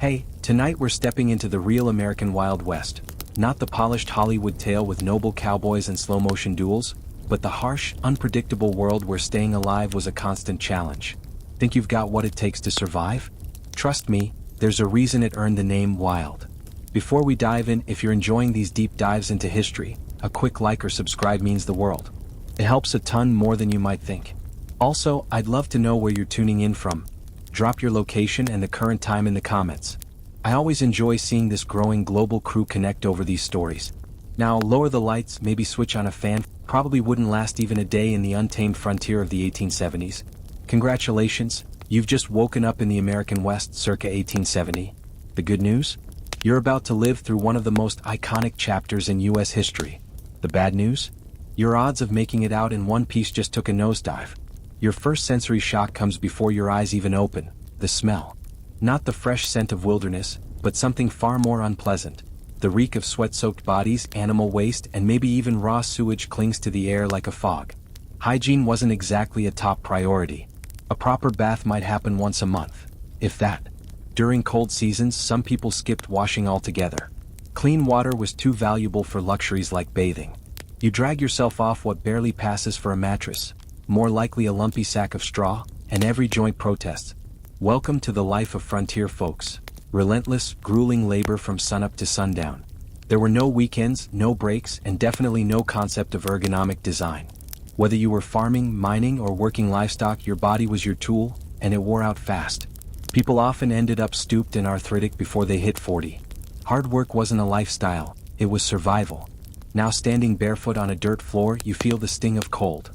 Hey, tonight we're stepping into the real American Wild West. Not the polished Hollywood tale with noble cowboys and slow-motion duels, but the harsh, unpredictable world where staying alive was a constant challenge. Think you've got what it takes to survive? Trust me, there's a reason it earned the name Wild. Before we dive in, if you're enjoying these deep dives into history, a quick like or subscribe means the world. It helps a ton more than you might think. Also, I'd love to know where you're tuning in from. Drop your location and the current time in the comments. I always enjoy seeing this growing global crew connect over these stories. Now, lower the lights, maybe switch on a fan. Probably wouldn't last even a day in the untamed frontier of the 1870s. Congratulations, you've just woken up in the American West circa 1870. The good news? You're about to live through one of the most iconic chapters in US history. The bad news? Your odds of making it out in one piece just took a nosedive. Your first sensory shock comes before your eyes even open: the smell. Not the fresh scent of wilderness, but something far more unpleasant. The reek of sweat-soaked bodies, animal waste, and maybe even raw sewage clings to the air like a fog. Hygiene wasn't exactly a top priority. A proper bath might happen once a month, if that. During cold seasons, some people skipped washing altogether. Clean water was too valuable for luxuries like bathing. You drag yourself off what barely passes for a mattress, more likely a lumpy sack of straw, and every joint protests. Welcome to the life of frontier folks. Relentless, grueling labor from sunup to sundown. There were no weekends, no breaks, and definitely no concept of ergonomic design. Whether you were farming, mining, or working livestock, your body was your tool, and it wore out fast. People often ended up stooped and arthritic before they hit 40. Hard work wasn't a lifestyle, it was survival. Now standing barefoot on a dirt floor, you feel the sting of cold.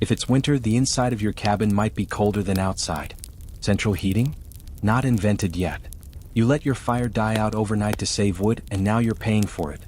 If it's winter, the inside of your cabin might be colder than outside. Central heating? Not invented yet. You let your fire die out overnight to save wood, and now you're paying for it.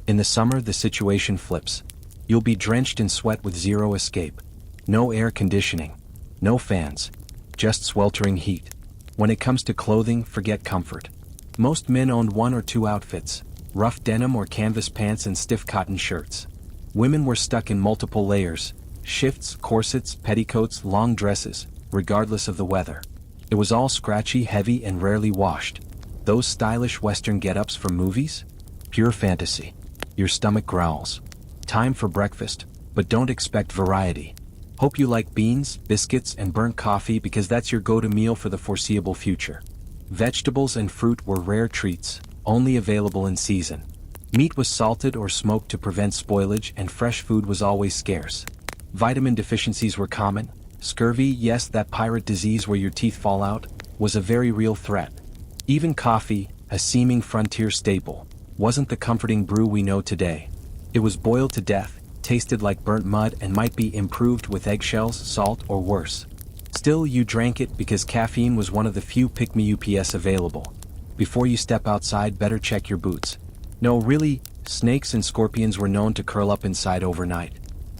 In the summer, the situation flips. You'll be drenched in sweat with zero escape. No air conditioning. No fans. Just sweltering heat. When it comes to clothing, forget comfort. Most men owned one or two outfits: rough denim or canvas pants and stiff cotton shirts. Women were stuck in multiple layers: shifts, corsets, petticoats, long dresses, regardless of the weather. It was all scratchy, heavy, and rarely washed. Those stylish Western get-ups from movies? Pure fantasy. Your stomach growls. Time for breakfast, but don't expect variety. Hope you like beans, biscuits, and burnt coffee, because that's your go-to meal for the foreseeable future. Vegetables and fruit were rare treats, only available in season. Meat was salted or smoked to prevent spoilage, and fresh food was always scarce. Vitamin deficiencies were common. Scurvy, yes, that pirate disease where your teeth fall out, was a very real threat. Even coffee, a seeming frontier staple, wasn't the comforting brew we know today. It was boiled to death, tasted like burnt mud, and might be improved with eggshells, salt, or worse. Still, you drank it because caffeine was one of the few pick-me-ups available. Before you step outside, better check your boots. No, really, snakes and scorpions were known to curl up inside overnight.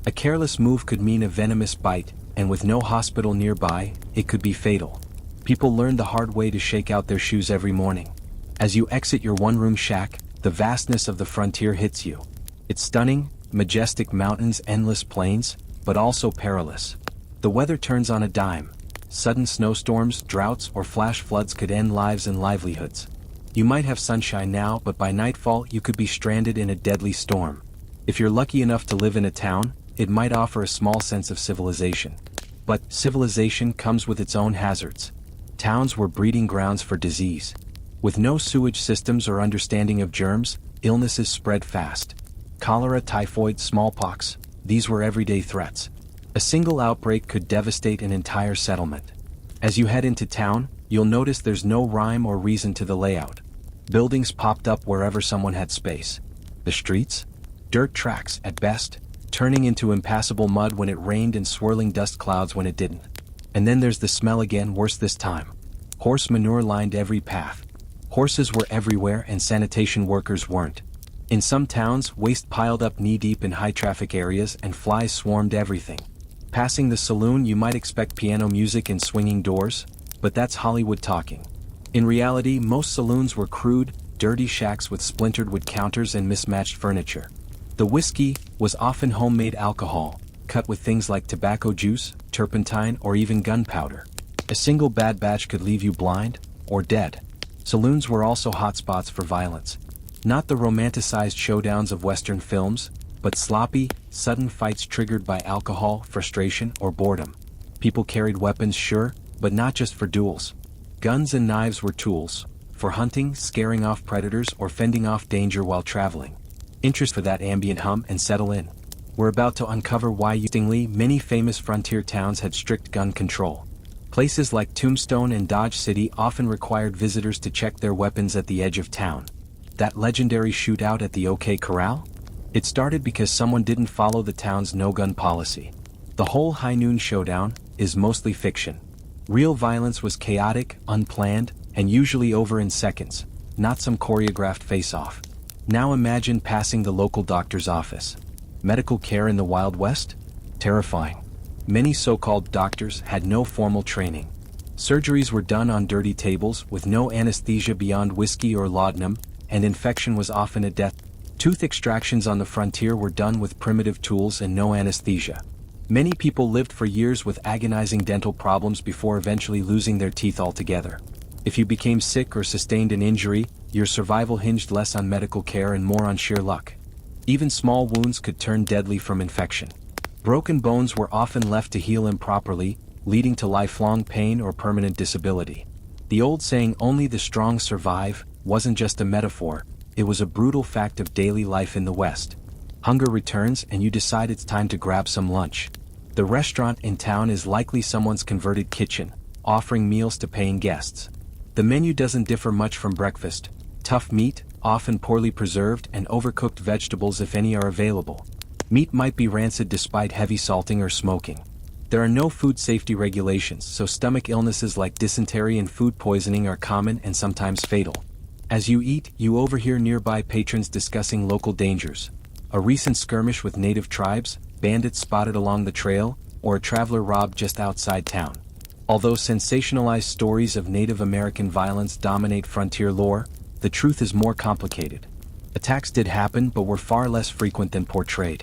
A careless move could mean a venomous bite, and with no hospital nearby, it could be fatal. People learned the hard way to shake out their shoes every morning. As you exit your one-room shack, the vastness of the frontier hits you. It's stunning: majestic mountains, endless plains, but also perilous. The weather turns on a dime. Sudden snowstorms, droughts, or flash floods could end lives and livelihoods. You might have sunshine now, but by nightfall you could be stranded in a deadly storm. If you're lucky enough to live in a town, it might offer a small sense of civilization. But civilization comes with its own hazards. Towns were breeding grounds for disease. With no sewage systems or understanding of germs, illnesses spread fast. Cholera, typhoid, smallpox, these were everyday threats. A single outbreak could devastate an entire settlement. As you head into town, you'll notice there's no rhyme or reason to the layout. Buildings popped up wherever someone had space. The streets? Dirt tracks at best, turning into impassable mud when it rained and swirling dust clouds when it didn't. And then there's the smell again, worse this time. Horse manure lined every path. Horses were everywhere and sanitation workers weren't. In some towns, waste piled up knee-deep in high-traffic areas and flies swarmed everything. Passing the saloon, you might expect piano music and swinging doors, but that's Hollywood talking. In reality, most saloons were crude, dirty shacks with splintered wood counters and mismatched furniture. The whiskey was often homemade alcohol, cut with things like tobacco juice, turpentine, or even gunpowder. A single bad batch could leave you blind or dead. Saloons were also hotspots for violence. Not the romanticized showdowns of Western films, but sloppy, sudden fights triggered by alcohol, frustration, or boredom. People carried weapons, sure, but not just for duels. Guns and knives were tools, for hunting, scaring off predators, or fending off danger while traveling. Interest for that ambient hum and settle in. We're about to uncover why interestingly many famous frontier towns had strict gun control. Places like Tombstone and Dodge City often required visitors to check their weapons at the edge of town. That legendary shootout at the OK Corral? It started because someone didn't follow the town's no-gun policy. The whole high noon showdown is mostly fiction. Real violence was chaotic, unplanned, and usually over in seconds, not some choreographed face-off. Now imagine passing the local doctor's office. Medical care in the Wild West? Terrifying. Many so-called doctors had no formal training. Surgeries were done on dirty tables with no anesthesia beyond whiskey or laudanum, and infection was often a death. Tooth extractions on the frontier were done with primitive tools and no anesthesia. Many people lived for years with agonizing dental problems before eventually losing their teeth altogether. If you became sick or sustained an injury, your survival hinged less on medical care and more on sheer luck. Even small wounds could turn deadly from infection. Broken bones were often left to heal improperly, leading to lifelong pain or permanent disability. The old saying, "only the strong survive," wasn't just a metaphor, it was a brutal fact of daily life in the West. Hunger returns and you decide it's time to grab some lunch. The restaurant in town is likely someone's converted kitchen, offering meals to paying guests. The menu doesn't differ much from breakfast: tough meat, often poorly preserved, and overcooked vegetables if any are available. Meat might be rancid despite heavy salting or smoking. There are no food safety regulations, so stomach illnesses like dysentery and food poisoning are common and sometimes fatal. As you eat, you overhear nearby patrons discussing local dangers. A recent skirmish with native tribes, bandits spotted along the trail, or a traveler robbed just outside town. Although sensationalized stories of Native American violence dominate frontier lore, the truth is more complicated. Attacks did happen but were far less frequent than portrayed.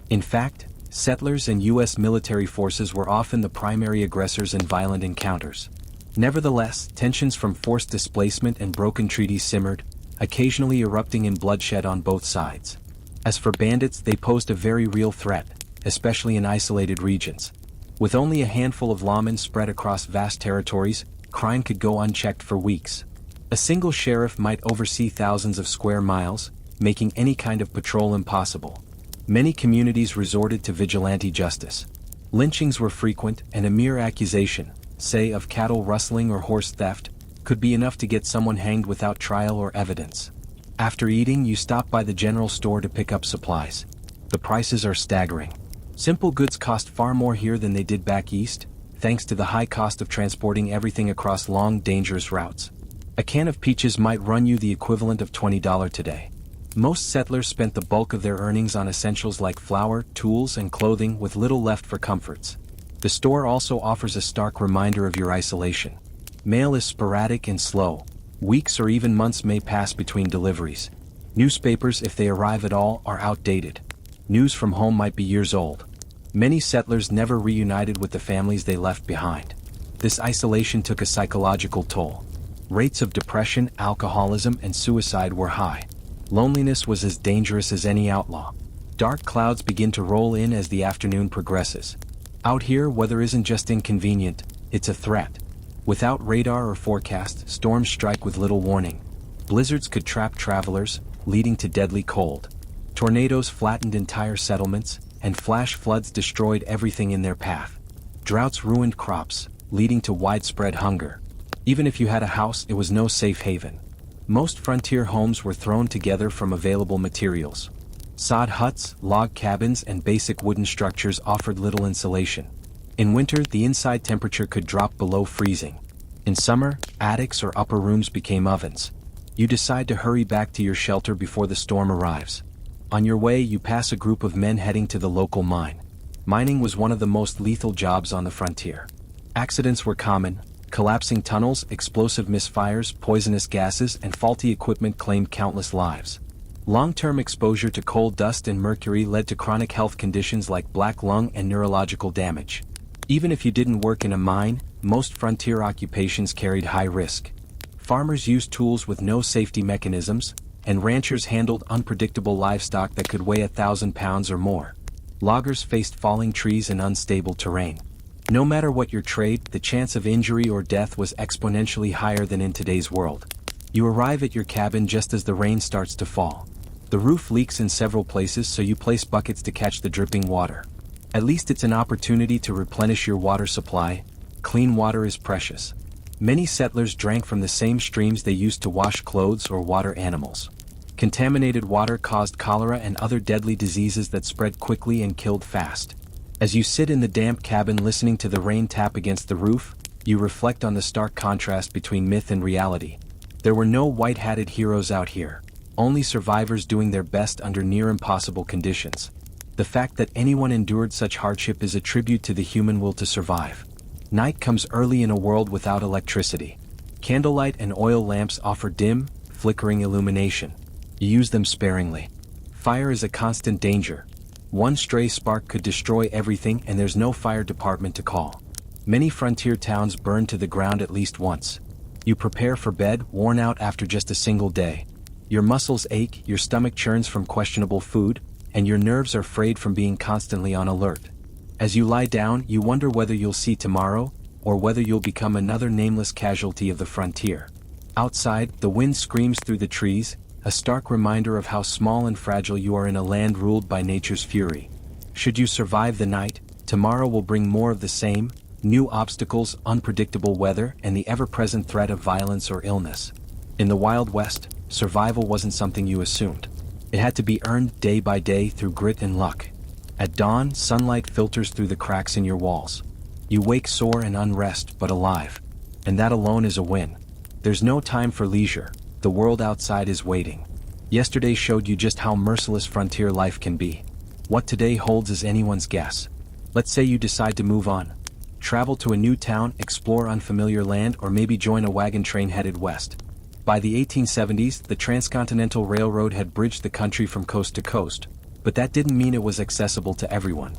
In fact, settlers and U.S. military forces were often the primary aggressors in violent encounters. Nevertheless, tensions from forced displacement and broken treaties simmered, occasionally erupting in bloodshed on both sides. As for bandits, they posed a very real threat, especially in isolated regions. With only a handful of lawmen spread across vast territories, crime could go unchecked for weeks. A single sheriff might oversee thousands of square miles, making any kind of patrol impossible. Many communities resorted to vigilante justice. Lynchings were frequent, and a mere accusation, say of cattle rustling or horse theft, could be enough to get someone hanged without trial or evidence. After eating, you stop by the general store to pick up supplies. The prices are staggering. Simple goods cost far more here than they did back east, thanks to the high cost of transporting everything across long, dangerous routes. A can of peaches might run you the equivalent of $20 today. Most settlers spent the bulk of their earnings on essentials like flour, tools, and clothing, with little left for comforts. The store also offers a stark reminder of your isolation. Mail is sporadic and slow. Weeks or even months may pass between deliveries. Newspapers, if they arrive at all, are outdated. News from home might be years old. Many settlers never reunited with the families they left behind. This isolation took a psychological toll. Rates of depression, alcoholism, and suicide were high. Loneliness was as dangerous as any outlaw. Dark clouds begin to roll in as the afternoon progresses. Out here, weather isn't just inconvenient, it's a threat. Without radar or forecast, storms strike with little warning. Blizzards could trap travelers, leading to deadly cold. Tornadoes flattened entire settlements, and flash floods destroyed everything in their path. Droughts ruined crops, leading to widespread hunger. Even if you had a house, it was no safe haven. Most frontier homes were thrown together from available materials. Sod huts, log cabins, and basic wooden structures offered little insulation. In winter, the inside temperature could drop below freezing. In summer, attics or upper rooms became ovens. You decide to hurry back to your shelter before the storm arrives. On your way, you pass a group of men heading to the local mine. Mining was one of the most lethal jobs on the frontier. Accidents were common. Collapsing tunnels, explosive misfires, poisonous gases, and faulty equipment claimed countless lives. Long-term exposure to coal dust and mercury led to chronic health conditions like black lung and neurological damage. Even if you didn't work in a mine, most frontier occupations carried high risk. Farmers used tools with no safety mechanisms, and ranchers handled unpredictable livestock that could weigh 1,000 pounds or more. Loggers faced falling trees and unstable terrain. No matter what your trade, the chance of injury or death was exponentially higher than in today's world. You arrive at your cabin just as the rain starts to fall. The roof leaks in several places, so you place buckets to catch the dripping water. At least it's an opportunity to replenish your water supply. Clean water is precious. Many settlers drank from the same streams they used to wash clothes or water animals. Contaminated water caused cholera and other deadly diseases that spread quickly and killed fast. As you sit in the damp cabin listening to the rain tap against the roof, you reflect on the stark contrast between myth and reality. There were no white-hatted heroes out here, only survivors doing their best under near impossible conditions. The fact that anyone endured such hardship is a tribute to the human will to survive. Night comes early in a world without electricity. Candlelight and oil lamps offer dim, flickering illumination. You use them sparingly. Fire is a constant danger. One stray spark could destroy everything, and there's no fire department to call. Many frontier towns burn to the ground at least once. You prepare for bed, worn out after just a single day. Your muscles ache, your stomach churns from questionable food, and your nerves are frayed from being constantly on alert. As you lie down, you wonder whether you'll see tomorrow, or whether you'll become another nameless casualty of the frontier. Outside, the wind screams through the trees, a stark reminder of how small and fragile you are in a land ruled by nature's fury. Should you survive the night, tomorrow will bring more of the same: new obstacles, unpredictable weather, and the ever-present threat of violence or illness. In the Wild West, survival wasn't something you assumed. It had to be earned day by day through grit and luck. At dawn, sunlight filters through the cracks in your walls. You wake sore and unrest, but alive. And that alone is a win. There's no time for leisure. The world outside is waiting. Yesterday showed you just how merciless frontier life can be. What today holds is anyone's guess. Let's say you decide to move on. Travel to a new town, explore unfamiliar land, or maybe join a wagon train headed west. By the 1870s, the Transcontinental Railroad had bridged the country from coast to coast, but that didn't mean it was accessible to everyone.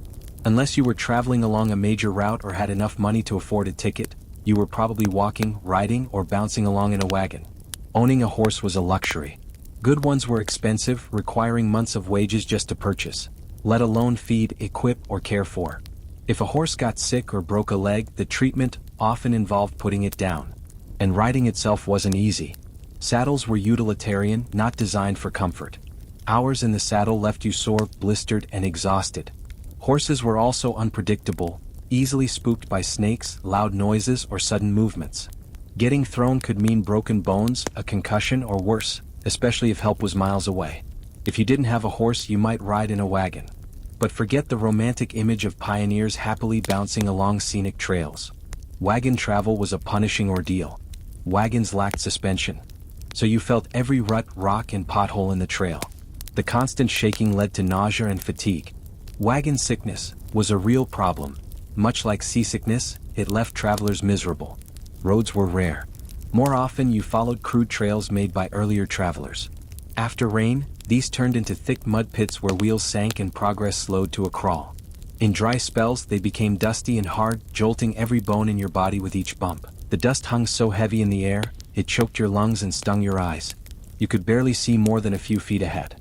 Unless you were traveling along a major route or had enough money to afford a ticket, you were probably walking, riding, or bouncing along in a wagon. Owning a horse was a luxury. Good ones were expensive, requiring months of wages just to purchase, let alone feed, equip, or care for. If a horse got sick or broke a leg, the treatment often involved putting it down. And riding itself wasn't easy. Saddles were utilitarian, not designed for comfort. Hours in the saddle left you sore, blistered, and exhausted. Horses were also unpredictable, easily spooked by snakes, loud noises, or sudden movements. Getting thrown could mean broken bones, a concussion, or worse, especially if help was miles away. If you didn't have a horse, you might ride in a wagon. But forget the romantic image of pioneers happily bouncing along scenic trails. Wagon travel was a punishing ordeal. Wagons lacked suspension, so you felt every rut, rock, and pothole in the trail. The constant shaking led to nausea and fatigue. Wagon sickness was a real problem. Much like seasickness, it left travelers miserable. Roads were rare. More often you followed crude trails made by earlier travelers. After rain, these turned into thick mud pits where wheels sank and progress slowed to a crawl. In dry spells, they became dusty and hard, jolting every bone in your body with each bump. The dust hung so heavy in the air, it choked your lungs and stung your eyes. You could barely see more than a few feet ahead.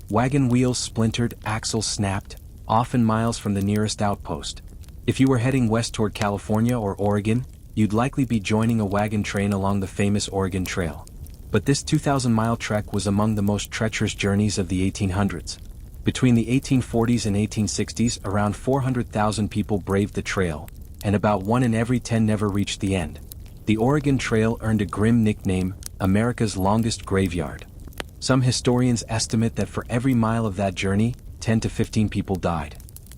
Wagon wheels splintered, axles snapped, often miles from the nearest outpost. If you were heading west toward California or Oregon, you'd likely be joining a wagon train along the famous Oregon Trail. But this 2,000-mile trek was among the most treacherous journeys of the 1800s. Between the 1840s and 1860s, around 400,000 people braved the trail, and about 1 in every 10 never reached the end. The Oregon Trail earned a grim nickname, America's longest graveyard. Some historians estimate that for every mile of that journey, 10 to 15 people died.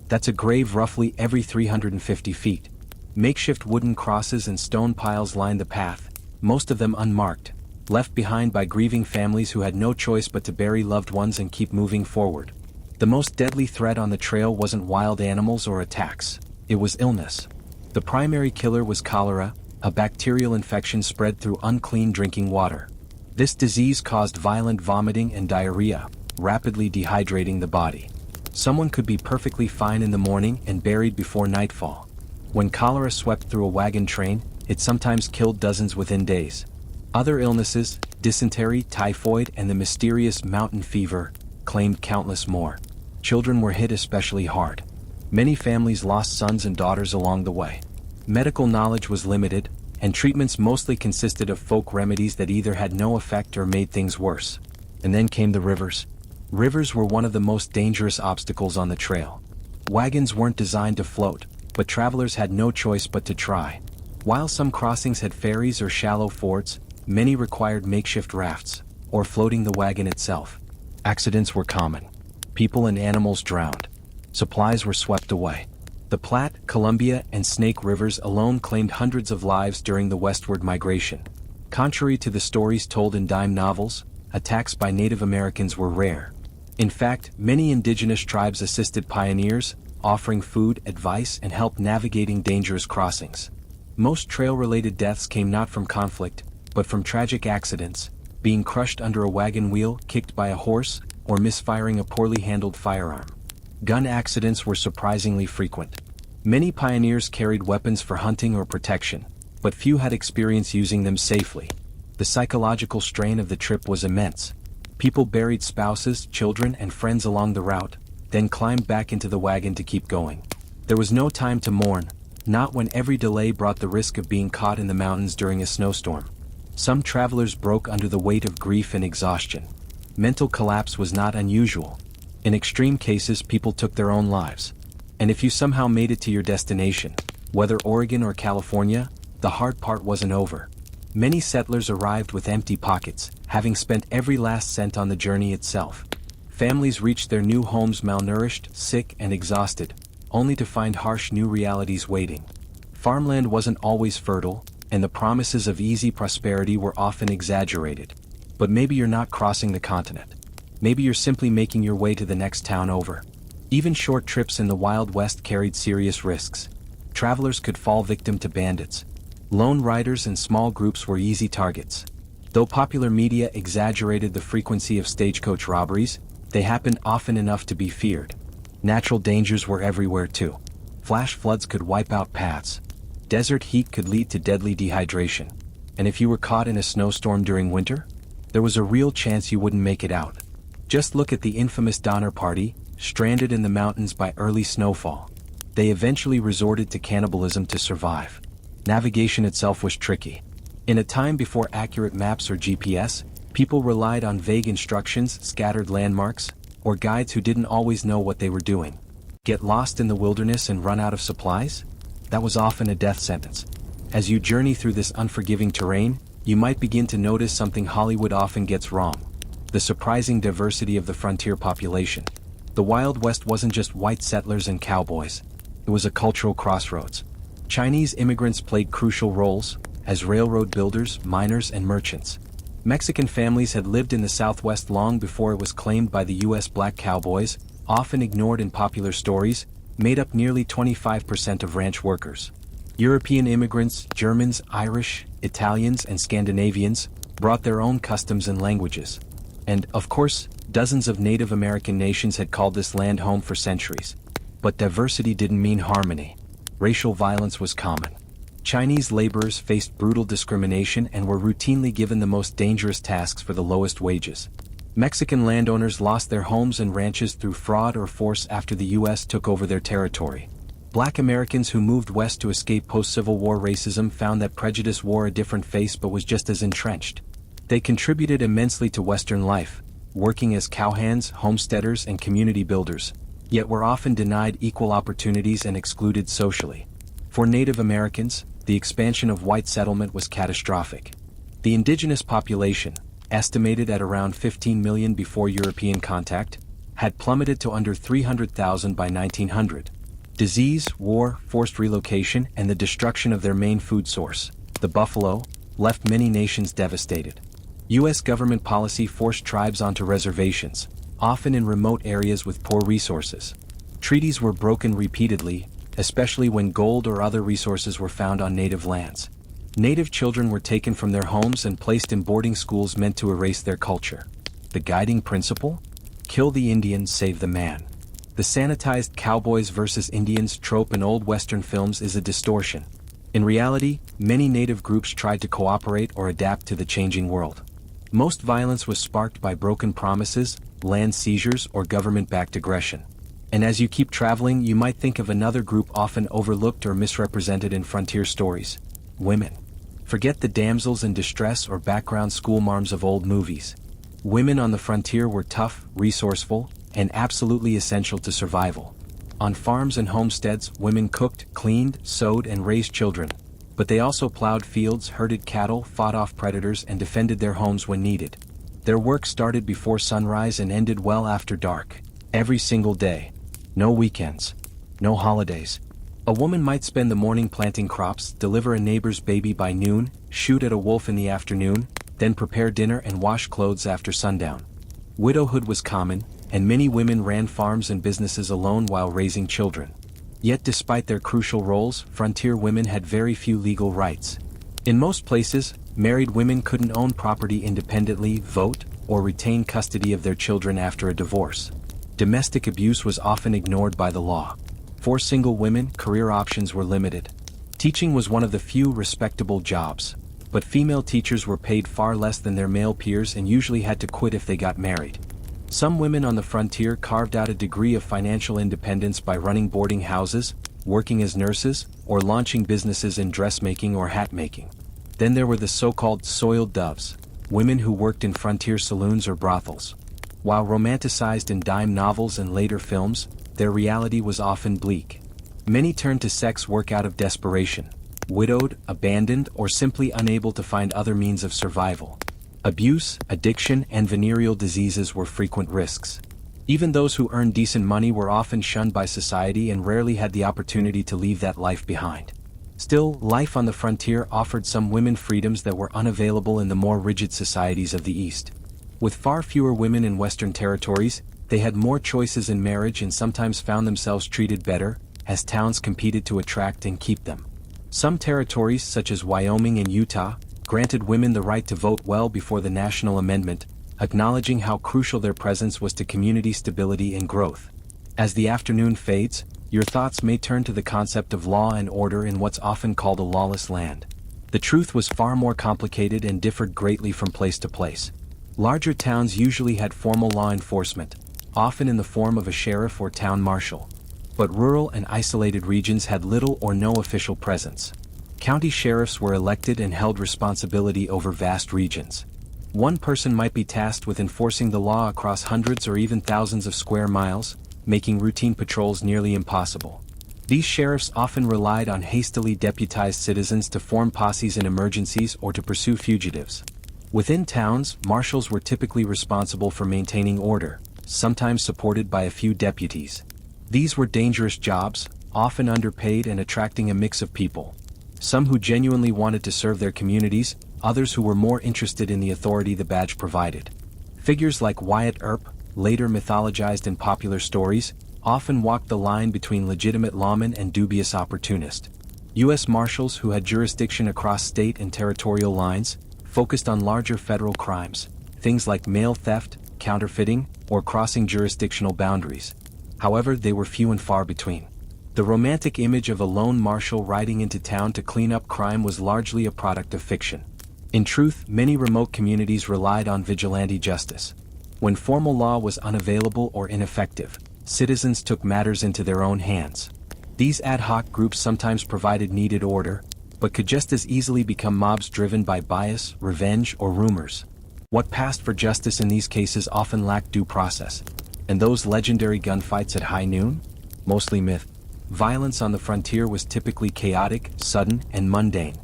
That's a grave roughly every 350 feet. Makeshift wooden crosses and stone piles lined the path, most of them unmarked, left behind by grieving families who had no choice but to bury loved ones and keep moving forward. The most deadly threat on the trail wasn't wild animals or attacks, it was illness. The primary killer was cholera, a bacterial infection spread through unclean drinking water. This disease caused violent vomiting and diarrhea, rapidly dehydrating the body. Someone could be perfectly fine in the morning and buried before nightfall. When cholera swept through a wagon train, it sometimes killed dozens within days. Other illnesses, dysentery, typhoid, and the mysterious mountain fever, claimed countless more. Children were hit especially hard. Many families lost sons and daughters along the way. Medical knowledge was limited, and treatments mostly consisted of folk remedies that either had no effect or made things worse. And then came the rivers. Rivers were one of the most dangerous obstacles on the trail. Wagons weren't designed to float, but travelers had no choice but to try. While some crossings had ferries or shallow fords, many required makeshift rafts, or floating the wagon itself. Accidents were common. People and animals drowned. Supplies were swept away. The Platte, Columbia, and Snake Rivers alone claimed hundreds of lives during the westward migration. Contrary to the stories told in dime novels, attacks by Native Americans were rare. In fact, many indigenous tribes assisted pioneers, offering food, advice, and help navigating dangerous crossings. Most trail-related deaths came not from conflict, but from tragic accidents, being crushed under a wagon wheel, kicked by a horse, or misfiring a poorly handled firearm. Gun accidents were surprisingly frequent. Many pioneers carried weapons for hunting or protection, but few had experience using them safely. The psychological strain of the trip was immense. People buried spouses, children, and friends along the route, then climbed back into the wagon to keep going. There was no time to mourn, not when every delay brought the risk of being caught in the mountains during a snowstorm. Some travelers broke under the weight of grief and exhaustion. Mental collapse was not unusual. In extreme cases, people took their own lives. And if you somehow made it to your destination, whether Oregon or California, the hard part wasn't over. Many settlers arrived with empty pockets, having spent every last cent on the journey itself. Families reached their new homes malnourished, sick, and exhausted, only to find harsh new realities waiting. Farmland wasn't always fertile, and the promises of easy prosperity were often exaggerated. But maybe you're not crossing the continent. Maybe you're simply making your way to the next town over. Even short trips in the Wild West carried serious risks. Travelers could fall victim to bandits. Lone riders and small groups were easy targets. Though popular media exaggerated the frequency of stagecoach robberies, they happened often enough to be feared. Natural dangers were everywhere too. Flash floods could wipe out paths. Desert heat could lead to deadly dehydration. And if you were caught in a snowstorm during winter, there was a real chance you wouldn't make it out. Just look at the infamous Donner Party, stranded in the mountains by early snowfall. They eventually resorted to cannibalism to survive. Navigation itself was tricky. In a time before accurate maps or GPS, people relied on vague instructions, scattered landmarks, or guides who didn't always know what they were doing. Get lost in the wilderness and run out of supplies? That was often a death sentence. As you journey through this unforgiving terrain, you might begin to notice something Hollywood often gets wrong: the surprising diversity of the frontier population. The Wild West wasn't just white settlers and cowboys. It was a cultural crossroads. Chinese immigrants played crucial roles, as railroad builders, miners, and merchants. Mexican families had lived in the Southwest long before it was claimed by the U.S. Black cowboys, often ignored in popular stories, made up nearly 25% of ranch workers. European immigrants, Germans, Irish, Italians, and Scandinavians, brought their own customs and languages. And, of course, dozens of Native American nations had called this land home for centuries. But diversity didn't mean harmony. Racial violence was common. Chinese laborers faced brutal discrimination and were routinely given the most dangerous tasks for the lowest wages. Mexican landowners lost their homes and ranches through fraud or force after the U.S. took over their territory. Black Americans who moved west to escape post-Civil War racism found that prejudice wore a different face but was just as entrenched. They contributed immensely to Western life, working as cowhands, homesteaders, and community builders, yet were often denied equal opportunities and excluded socially. For Native Americans, the expansion of white settlement was catastrophic. The indigenous population, estimated at around 15 million before European contact, had plummeted to under 300,000 by 1900. Disease, war, forced relocation, and the destruction of their main food source, the buffalo, left many nations devastated. U.S. government policy forced tribes onto reservations, often in remote areas with poor resources. Treaties were broken repeatedly, especially when gold or other resources were found on native lands. Native children were taken from their homes and placed in boarding schools meant to erase their culture. The guiding principle? Kill the Indian, save the man. The sanitized cowboys versus Indians trope in old Western films is a distortion. In reality, many native groups tried to cooperate or adapt to the changing world. Most violence was sparked by broken promises, land seizures, or government-backed aggression. And as you keep traveling, you might think of another group often overlooked or misrepresented in frontier stories: women. Forget the damsels in distress or background schoolmarms of old movies. Women on the frontier were tough, resourceful, and absolutely essential to survival. On farms and homesteads, women cooked, cleaned, sewed, and raised children. But they also plowed fields, herded cattle, fought off predators, and defended their homes when needed. Their work started before sunrise and ended well after dark. Every single day. No weekends. No holidays. A woman might spend the morning planting crops, deliver a neighbor's baby by noon, shoot at a wolf in the afternoon, then prepare dinner and wash clothes after sundown. Widowhood was common, and many women ran farms and businesses alone while raising children. Yet despite their crucial roles, frontier women had very few legal rights. In most places, married women couldn't own property independently, vote, or retain custody of their children after a divorce. Domestic abuse was often ignored by the law. For single women, career options were limited. Teaching was one of the few respectable jobs, but female teachers were paid far less than their male peers and usually had to quit if they got married. Some women on the frontier carved out a degree of financial independence by running boarding houses, working as nurses, or launching businesses in dressmaking or hat making. Then there were the so-called soiled doves, women who worked in frontier saloons or brothels. While romanticized in dime novels and later films, their reality was often bleak. Many turned to sex work out of desperation, widowed, abandoned, or simply unable to find other means of survival. Abuse, addiction, and venereal diseases were frequent risks. Even those who earned decent money were often shunned by society and rarely had the opportunity to leave that life behind. Still, life on the frontier offered some women freedoms that were unavailable in the more rigid societies of the East. With far fewer women in Western territories, they had more choices in marriage and sometimes found themselves treated better, as towns competed to attract and keep them. Some territories, such as Wyoming and Utah, granted women the right to vote well before the national amendment, acknowledging how crucial their presence was to community stability and growth. As the afternoon fades, your thoughts may turn to the concept of law and order in what's often called a lawless land. The truth was far more complicated and differed greatly from place to place. Larger towns usually had formal law enforcement, often in the form of a sheriff or town marshal. But rural and isolated regions had little or no official presence. County sheriffs were elected and held responsibility over vast regions. One person might be tasked with enforcing the law across hundreds or even thousands of square miles, making routine patrols nearly impossible. These sheriffs often relied on hastily deputized citizens to form posses in emergencies or to pursue fugitives. Within towns, marshals were typically responsible for maintaining order, sometimes supported by a few deputies. These were dangerous jobs, often underpaid and attracting a mix of people. Some who genuinely wanted to serve their communities, others who were more interested in the authority the badge provided. Figures like Wyatt Earp, later mythologized in popular stories, often walked the line between legitimate lawmen and dubious opportunists. U.S. Marshals who had jurisdiction across state and territorial lines, focused on larger federal crimes, things like mail theft, counterfeiting, or crossing jurisdictional boundaries. However, they were few and far between. The romantic image of a lone marshal riding into town to clean up crime was largely a product of fiction. In truth, many remote communities relied on vigilante justice. When formal law was unavailable or ineffective, citizens took matters into their own hands. These ad hoc groups sometimes provided needed order, but could just as easily become mobs driven by bias, revenge, or rumors. What passed for justice in these cases often lacked due process. And those legendary gunfights at high noon? Mostly myth. Violence on the frontier was typically chaotic, sudden, and mundane.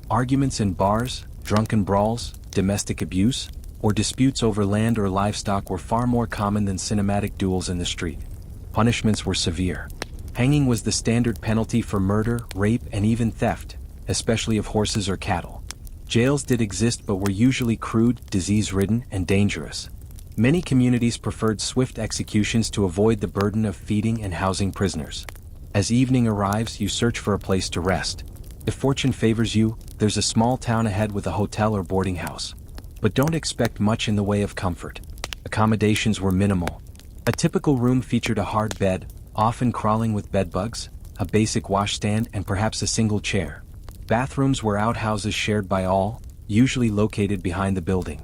Arguments in bars, drunken brawls, domestic abuse, or disputes over land or livestock were far more common than cinematic duels in the street. Punishments were severe. Hanging was the standard penalty for murder, rape, and even theft, especially of horses or cattle. Jails did exist but were usually crude, disease-ridden, and dangerous. Many communities preferred swift executions to avoid the burden of feeding and housing prisoners. As evening arrives, you search for a place to rest. If fortune favors you, there's a small town ahead with a hotel or boarding house. But don't expect much in the way of comfort. Accommodations were minimal. A typical room featured a hard bed, often crawling with bedbugs, a basic washstand, and perhaps a single chair. Bathrooms were outhouses shared by all, usually located behind the building.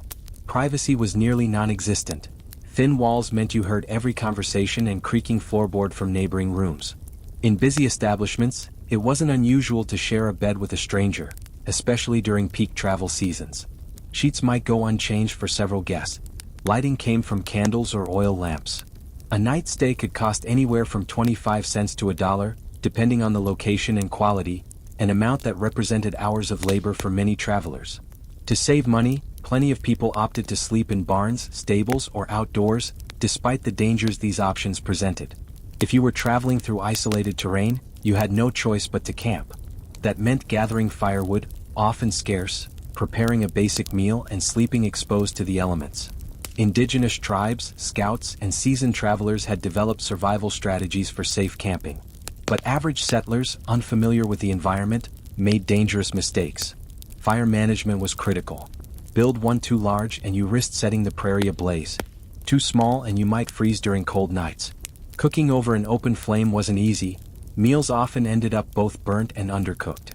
Privacy was nearly non-existent. Thin walls meant you heard every conversation and creaking floorboard from neighboring rooms. In busy establishments, it wasn't unusual to share a bed with a stranger, especially during peak travel seasons. Sheets might go unchanged for several guests. Lighting came from candles or oil lamps. A night stay could cost anywhere from 25 cents to $1, depending on the location and quality, an amount that represented hours of labor for many travelers. To save money, plenty of people opted to sleep in barns, stables, or outdoors, despite the dangers these options presented. If you were traveling through isolated terrain, you had no choice but to camp. That meant gathering firewood, often scarce, preparing a basic meal and sleeping exposed to the elements. Indigenous tribes, scouts, and seasoned travelers had developed survival strategies for safe camping. But average settlers, unfamiliar with the environment, made dangerous mistakes. Fire management was critical. Build one too large and you risked setting the prairie ablaze. Too small and you might freeze during cold nights. Cooking over an open flame wasn't easy. Meals often ended up both burnt and undercooked.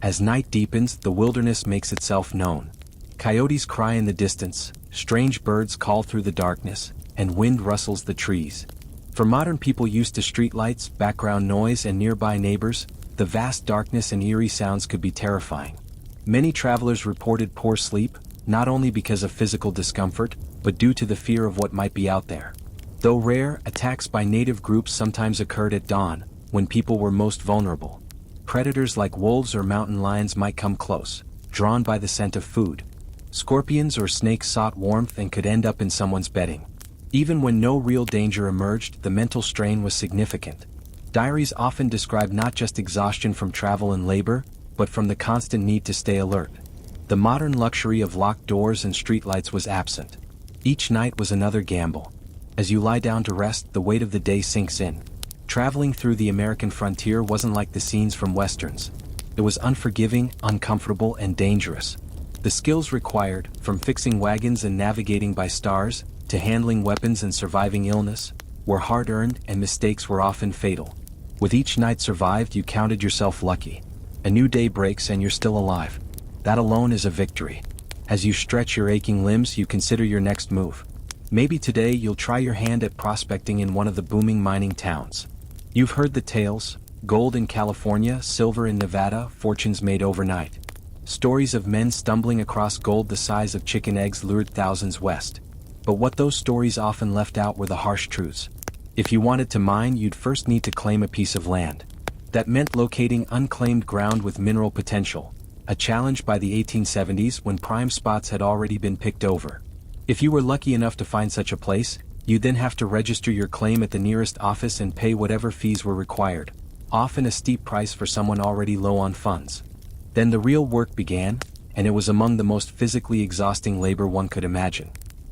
As night deepens, the wilderness makes itself known. Coyotes cry in the distance, strange birds call through the darkness, and wind rustles the trees. For modern people used to streetlights, background noise, and nearby neighbors, the vast darkness and eerie sounds could be terrifying. Many travelers reported poor sleep, not only because of physical discomfort, but due to the fear of what might be out there. Though rare, attacks by native groups sometimes occurred at dawn, when people were most vulnerable. Predators like wolves or mountain lions might come close, drawn by the scent of food. Scorpions or snakes sought warmth and could end up in someone's bedding. Even when no real danger emerged, the mental strain was significant. Diaries often describe not just exhaustion from travel and labor, but from the constant need to stay alert. The modern luxury of locked doors and streetlights was absent. Each night was another gamble. As you lie down to rest, the weight of the day sinks in. Traveling through the American frontier wasn't like the scenes from westerns. It was unforgiving, uncomfortable, and dangerous. The skills required, from fixing wagons and navigating by stars, to handling weapons and surviving illness, were hard-earned and mistakes were often fatal. With each night survived, you counted yourself lucky. A new day breaks and you're still alive. That alone is a victory. As you stretch your aching limbs, you consider your next move. Maybe today you'll try your hand at prospecting in one of the booming mining towns. You've heard the tales: gold in California, silver in Nevada, fortunes made overnight. Stories of men stumbling across gold the size of chicken eggs lured thousands west. But what those stories often left out were the harsh truths. If you wanted to mine, you'd first need to claim a piece of land. That meant locating unclaimed ground with mineral potential, a challenge by the 1870s when prime spots had already been picked over. If you were lucky enough to find such a place, you'd then have to register your claim at the nearest office and pay whatever fees were required, often a steep price for someone already low on funds. Then the real work began, and it was among the most physically exhausting labor one could imagine.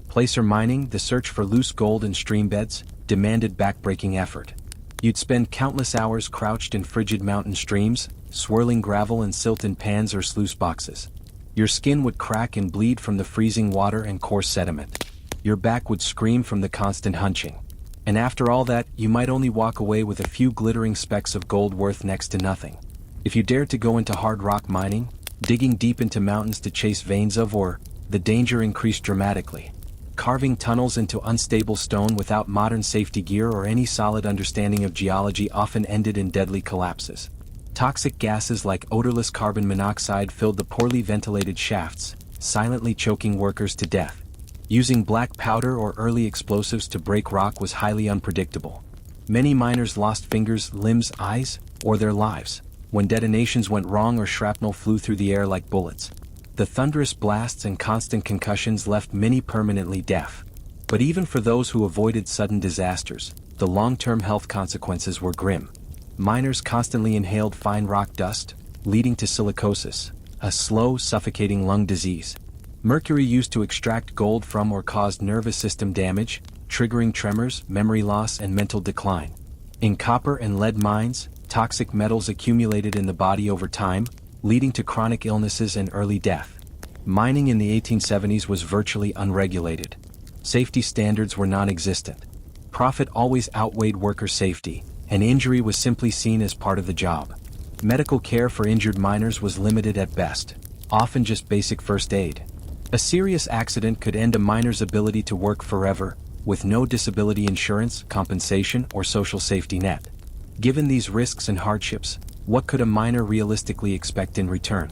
Placer mining, the search for loose gold in stream beds, demanded back-breaking effort. You'd spend countless hours crouched in frigid mountain streams, swirling gravel and silt in pans or sluice boxes. Your skin would crack and bleed from the freezing water and coarse sediment. Your back would scream from the constant hunching. And after all that, you might only walk away with a few glittering specks of gold worth next to nothing. If you dared to go into hard rock mining, digging deep into mountains to chase veins of ore, the danger increased dramatically. Carving tunnels into unstable stone without modern safety gear or any solid understanding of geology often ended in deadly collapses. Toxic gases like odorless carbon monoxide filled the poorly ventilated shafts, silently choking workers to death. Using black powder or early explosives to break rock was highly unpredictable. Many miners lost fingers, limbs, eyes, or their lives when detonations went wrong or shrapnel flew through the air like bullets. The thunderous blasts and constant concussions left many permanently deaf. But even for those who avoided sudden disasters, the long-term health consequences were grim. Miners constantly inhaled fine rock dust, leading to silicosis, a slow, suffocating lung disease. Mercury used to extract gold from or caused nervous system damage, triggering tremors, memory loss, and mental decline. In copper and lead mines, toxic metals accumulated in the body over time, leading to chronic illnesses and early death. Mining in the 1870s was virtually unregulated. Safety standards were non-existent. Profit always outweighed worker safety, and injury was simply seen as part of the job. Medical care for injured miners was limited at best, often just basic first aid. A serious accident could end a miner's ability to work forever, with no disability insurance, compensation, or social safety net. Given these risks and hardships, what could a miner realistically expect in return?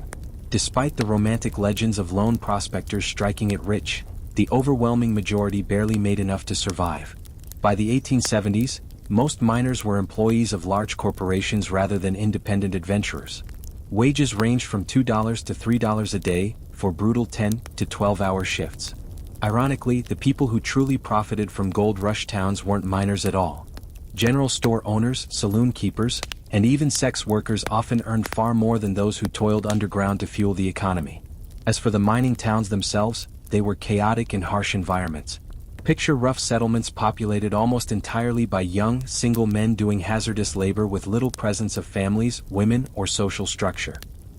Despite the romantic legends of lone prospectors striking it rich, the overwhelming majority barely made enough to survive. By the 1870s, most miners were employees of large corporations rather than independent adventurers. Wages ranged from $2 to $3 a day for brutal 10 to 12-hour shifts. Ironically, the people who truly profited from gold rush towns weren't miners at all. General store owners, saloon keepers, and even sex workers often earned far more than those who toiled underground to fuel the economy. As for the mining towns themselves, they were chaotic and harsh environments. Picture rough settlements populated almost entirely by young, single men doing hazardous labor with little presence of families, women, or social structure.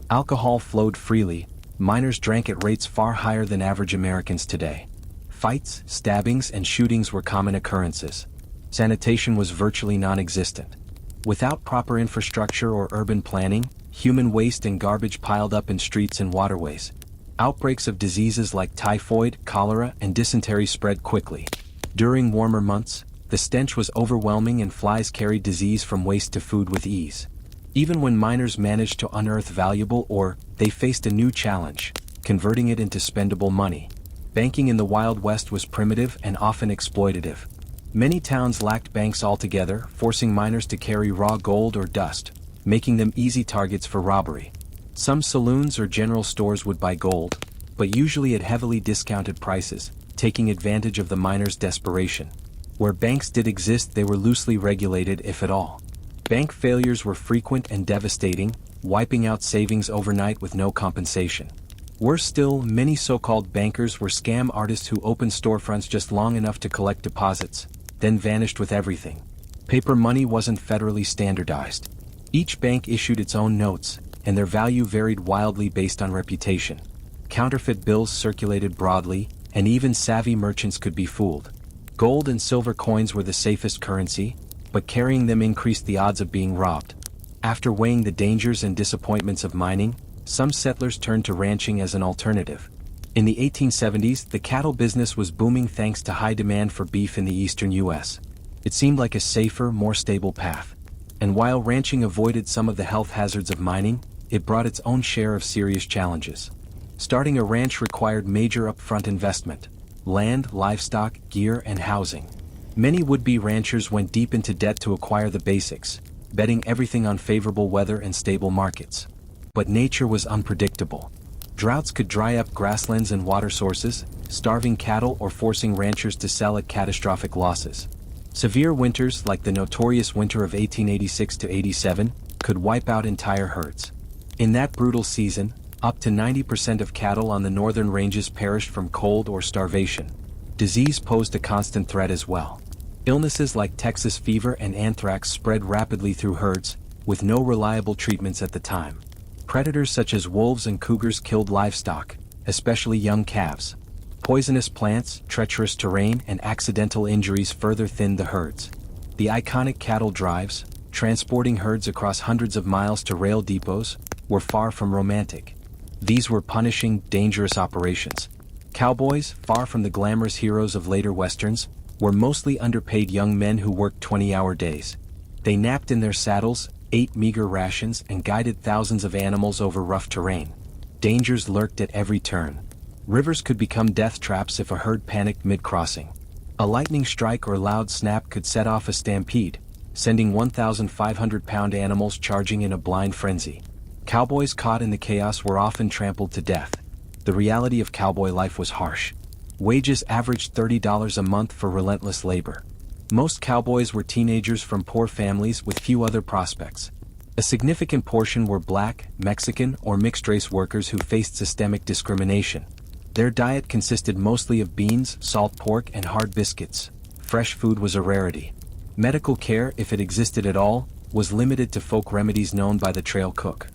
Alcohol flowed freely. Miners drank at rates far higher than average Americans today. Fights, stabbings, and shootings were common occurrences. Sanitation was virtually non-existent. Without proper infrastructure or urban planning, human waste and garbage piled up in streets and waterways. Outbreaks of diseases like typhoid, cholera, and dysentery spread quickly. During warmer months, the stench was overwhelming and flies carried disease from waste to food with ease. Even when miners managed to unearth valuable ore, they faced a new challenge: converting it into spendable money. Banking in the Wild West was primitive and often exploitative. Many towns lacked banks altogether, forcing miners to carry raw gold or dust, making them easy targets for robbery. Some saloons or general stores would buy gold, but usually at heavily discounted prices, taking advantage of the miners' desperation. Where banks did exist, they were loosely regulated, if at all. Bank failures were frequent and devastating, wiping out savings overnight with no compensation. Worse still, many so-called bankers were scam artists who opened storefronts just long enough to collect deposits, then vanished with everything. Paper money wasn't federally standardized. Each bank issued its own notes, and their value varied wildly based on reputation. Counterfeit bills circulated broadly, and even savvy merchants could be fooled. Gold and silver coins were the safest currency, but carrying them increased the odds of being robbed. After weighing the dangers and disappointments of mining, some settlers turned to ranching as an alternative. In the 1870s, the cattle business was booming thanks to high demand for beef in the eastern U.S. It seemed like a safer, more stable path. And while ranching avoided some of the health hazards of mining, it brought its own share of serious challenges. Starting a ranch required major upfront investment: land, livestock, gear, and housing. Many would-be ranchers went deep into debt to acquire the basics, betting everything on favorable weather and stable markets. But nature was unpredictable. Droughts could dry up grasslands and water sources, starving cattle or forcing ranchers to sell at catastrophic losses. Severe winters, like the notorious winter of 1886 to 87, could wipe out entire herds. In that brutal season, up to 90% of cattle on the northern ranges perished from cold or starvation. Disease posed a constant threat as well. Illnesses like Texas fever and anthrax spread rapidly through herds, with no reliable treatments at the time. Predators such as wolves and cougars killed livestock, especially young calves. Poisonous plants, treacherous terrain, and accidental injuries further thinned the herds. The iconic cattle drives, transporting herds across hundreds of miles to rail depots, were far from romantic. These were punishing, dangerous operations. Cowboys, far from the glamorous heroes of later westerns, were mostly underpaid young men who worked 20-hour days. They napped in their saddles, ate meager rations, and guided thousands of animals over rough terrain. Dangers lurked at every turn. Rivers could become death traps if a herd panicked mid-crossing. A lightning strike or loud snap could set off a stampede, sending 1,500-pound animals charging in a blind frenzy. Cowboys caught in the chaos were often trampled to death. The reality of cowboy life was harsh. Wages averaged $30 a month for relentless labor. Most cowboys were teenagers from poor families with few other prospects. A significant portion were black, Mexican, or mixed-race workers who faced systemic discrimination. Their diet consisted mostly of beans, salt pork, and hard biscuits. Fresh food was a rarity. Medical care, if it existed at all, was limited to folk remedies known by the trail cook.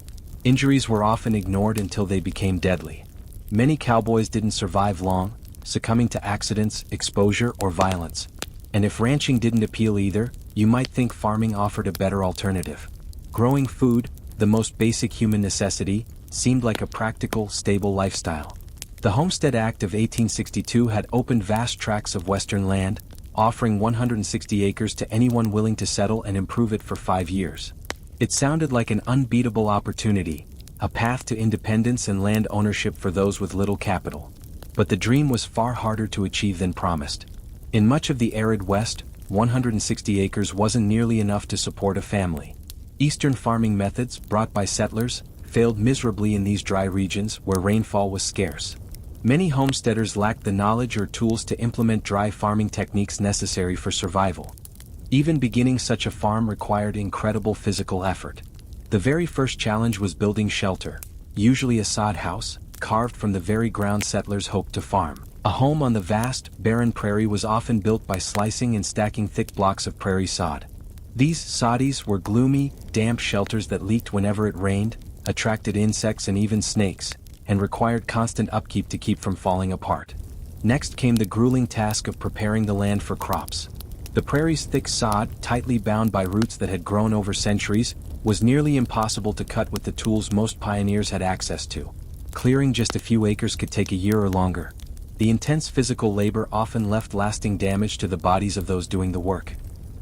Injuries were often ignored until they became deadly. Many cowboys didn't survive long, succumbing to accidents, exposure, or violence. And if ranching didn't appeal either, you might think farming offered a better alternative. Growing food, the most basic human necessity, seemed like a practical, stable lifestyle. The Homestead Act of 1862 had opened vast tracts of western land, offering 160 acres to anyone willing to settle and improve it for 5 years. It sounded like an unbeatable opportunity, a path to independence and land ownership for those with little capital. But the dream was far harder to achieve than promised. In much of the arid West, 160 acres wasn't nearly enough to support a family. Eastern farming methods, brought by settlers, failed miserably in these dry regions where rainfall was scarce. Many homesteaders lacked the knowledge or tools to implement dry farming techniques necessary for survival. Even beginning such a farm required incredible physical effort. The very first challenge was building shelter, usually a sod house, carved from the very ground settlers hoped to farm. A home on the vast, barren prairie was often built by slicing and stacking thick blocks of prairie sod. These soddies were gloomy, damp shelters that leaked whenever it rained, attracted insects and even snakes, and required constant upkeep to keep from falling apart. Next came the grueling task of preparing the land for crops. The prairie's thick sod, tightly bound by roots that had grown over centuries, was nearly impossible to cut with the tools most pioneers had access to. Clearing just a few acres could take a year or longer. The intense physical labor often left lasting damage to the bodies of those doing the work.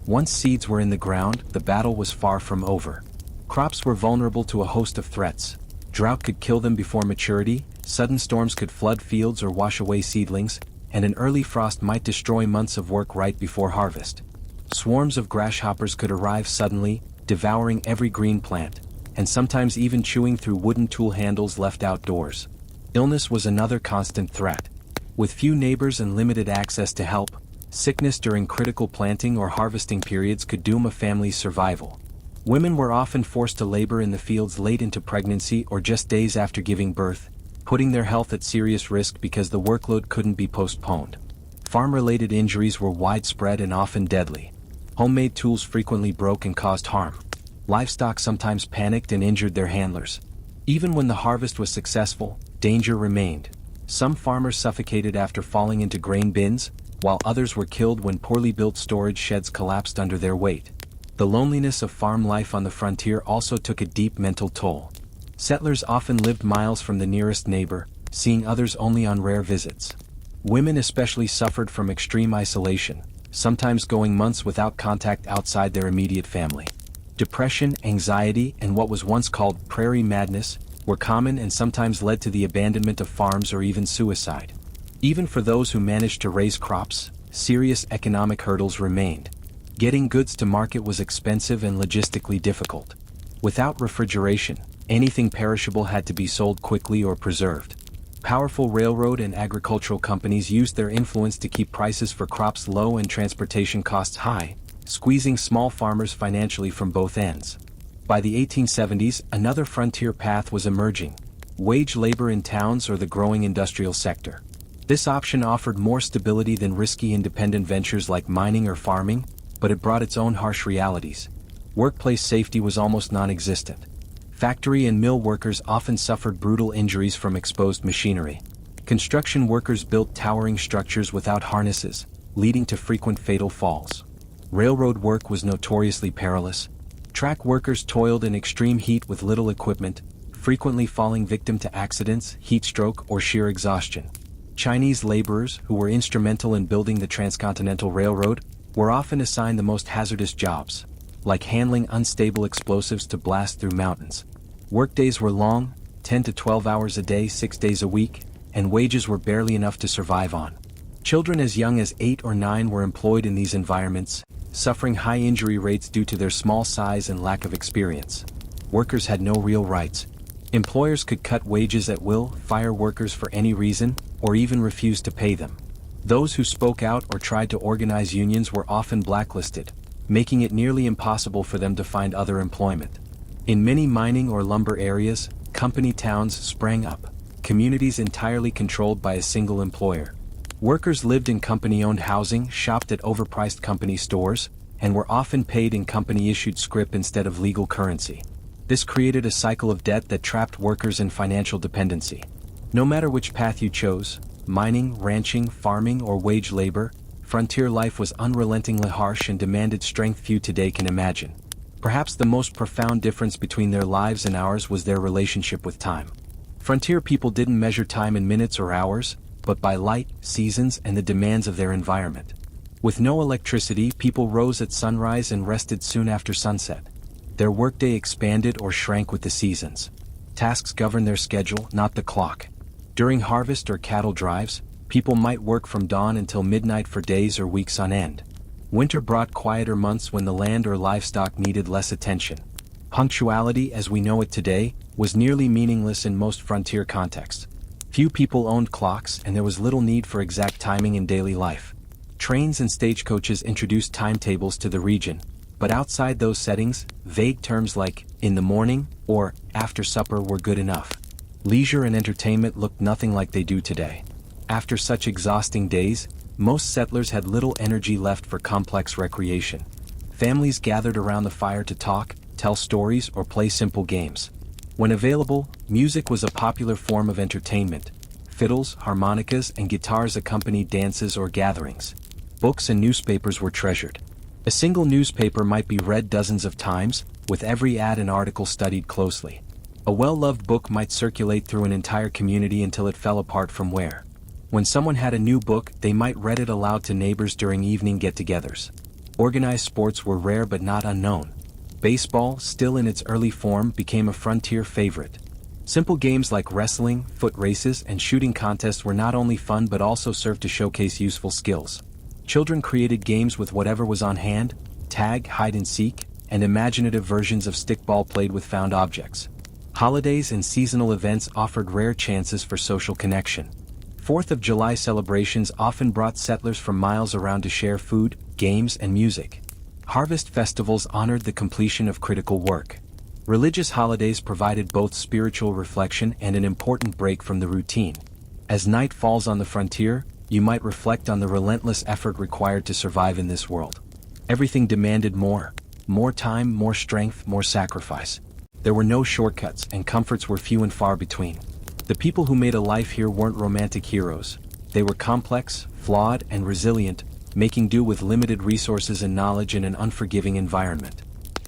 Once seeds were in the ground, the battle was far from over. Crops were vulnerable to a host of threats. Drought could kill them before maturity, sudden storms could flood fields or wash away seedlings, and an early frost might destroy months of work right before harvest. Swarms of grasshoppers could arrive suddenly, devouring every green plant, and sometimes even chewing through wooden tool handles left outdoors. Illness was another constant threat. With few neighbors and limited access to help, sickness during critical planting or harvesting periods could doom a family's survival. Women were often forced to labor in the fields late into pregnancy or just days after giving birth, putting their health at serious risk because the workload couldn't be postponed. Farm-related injuries were widespread and often deadly. Homemade tools frequently broke and caused harm. Livestock sometimes panicked and injured their handlers. Even when the harvest was successful, danger remained. Some farmers suffocated after falling into grain bins, while others were killed when poorly built storage sheds collapsed under their weight. The loneliness of farm life on the frontier also took a deep mental toll. Settlers often lived miles from the nearest neighbor, seeing others only on rare visits. Women especially suffered from extreme isolation, sometimes going months without contact outside their immediate family. Depression, anxiety, and what was once called prairie madness were common and sometimes led to the abandonment of farms or even suicide. Even for those who managed to raise crops, serious economic hurdles remained. Getting goods to market was expensive and logistically difficult. Without refrigeration, anything perishable had to be sold quickly or preserved. Powerful railroad and agricultural companies used their influence to keep prices for crops low and transportation costs high, squeezing small farmers financially from both ends. By the 1870s, another frontier path was emerging: wage labor in towns or the growing industrial sector. This option offered more stability than risky independent ventures like mining or farming, but it brought its own harsh realities. Workplace safety was almost non-existent. Factory and mill workers often suffered brutal injuries from exposed machinery. Construction workers built towering structures without harnesses, leading to frequent fatal falls. Railroad work was notoriously perilous. Track workers toiled in extreme heat with little equipment, frequently falling victim to accidents, heat stroke, or sheer exhaustion. Chinese laborers, who were instrumental in building the Transcontinental Railroad, were often assigned the most hazardous jobs, like handling unstable explosives to blast through mountains. Workdays were long, 10 to 12 hours a day, 6 days a week, and wages were barely enough to survive on. Children as young as 8 or 9 were employed in these environments, suffering high injury rates due to their small size and lack of experience. Workers had no real rights. Employers could cut wages at will, fire workers for any reason, or even refuse to pay them. Those who spoke out or tried to organize unions were often blacklisted, making it nearly impossible for them to find other employment. In many mining or lumber areas, company towns sprang up, communities entirely controlled by a single employer. Workers lived in company-owned housing, shopped at overpriced company stores, and were often paid in company-issued scrip instead of legal currency. This created a cycle of debt that trapped workers in financial dependency. No matter which path you chose, mining, ranching, farming, or wage labor, frontier life was unrelentingly harsh and demanded strength few today can imagine. Perhaps the most profound difference between their lives and ours was their relationship with time. Frontier people didn't measure time in minutes or hours, but by light, seasons, and the demands of their environment. With no electricity, people rose at sunrise and rested soon after sunset. Their workday expanded or shrank with the seasons. Tasks governed their schedule, not the clock. During harvest or cattle drives, people might work from dawn until midnight for days or weeks on end. Winter brought quieter months when the land or livestock needed less attention. Punctuality, as we know it today, was nearly meaningless in most frontier contexts. Few people owned clocks, and there was little need for exact timing in daily life. Trains and stagecoaches introduced timetables to the region, but outside those settings, vague terms like "in the morning" or "after supper" were good enough. Leisure and entertainment looked nothing like they do today. After such exhausting days, most settlers had little energy left for complex recreation. Families gathered around the fire to talk, tell stories, or play simple games. When available, music was a popular form of entertainment. Fiddles, harmonicas, and guitars accompanied dances or gatherings. Books and newspapers were treasured. A single newspaper might be read dozens of times, with every ad and article studied closely. A well-loved book might circulate through an entire community until it fell apart from wear. When someone had a new book, they might read it aloud to neighbors during evening get-togethers. Organized sports were rare but not unknown. Baseball, still in its early form, became a frontier favorite. Simple games like wrestling, foot races, and shooting contests were not only fun but also served to showcase useful skills. Children created games with whatever was on hand: tag, hide and seek, and imaginative versions of stickball played with found objects. Holidays and seasonal events offered rare chances for social connection. 4th of July celebrations often brought settlers from miles around to share food, games, and music. Harvest festivals honored the completion of critical work. Religious holidays provided both spiritual reflection and an important break from the routine. As night falls on the frontier, you might reflect on the relentless effort required to survive in this world. Everything demanded more time, more strength, more sacrifice. There were no shortcuts, and comforts were few and far between. The people who made a life here weren't romantic heroes. They were complex, flawed, and resilient, making do with limited resources and knowledge in an unforgiving environment.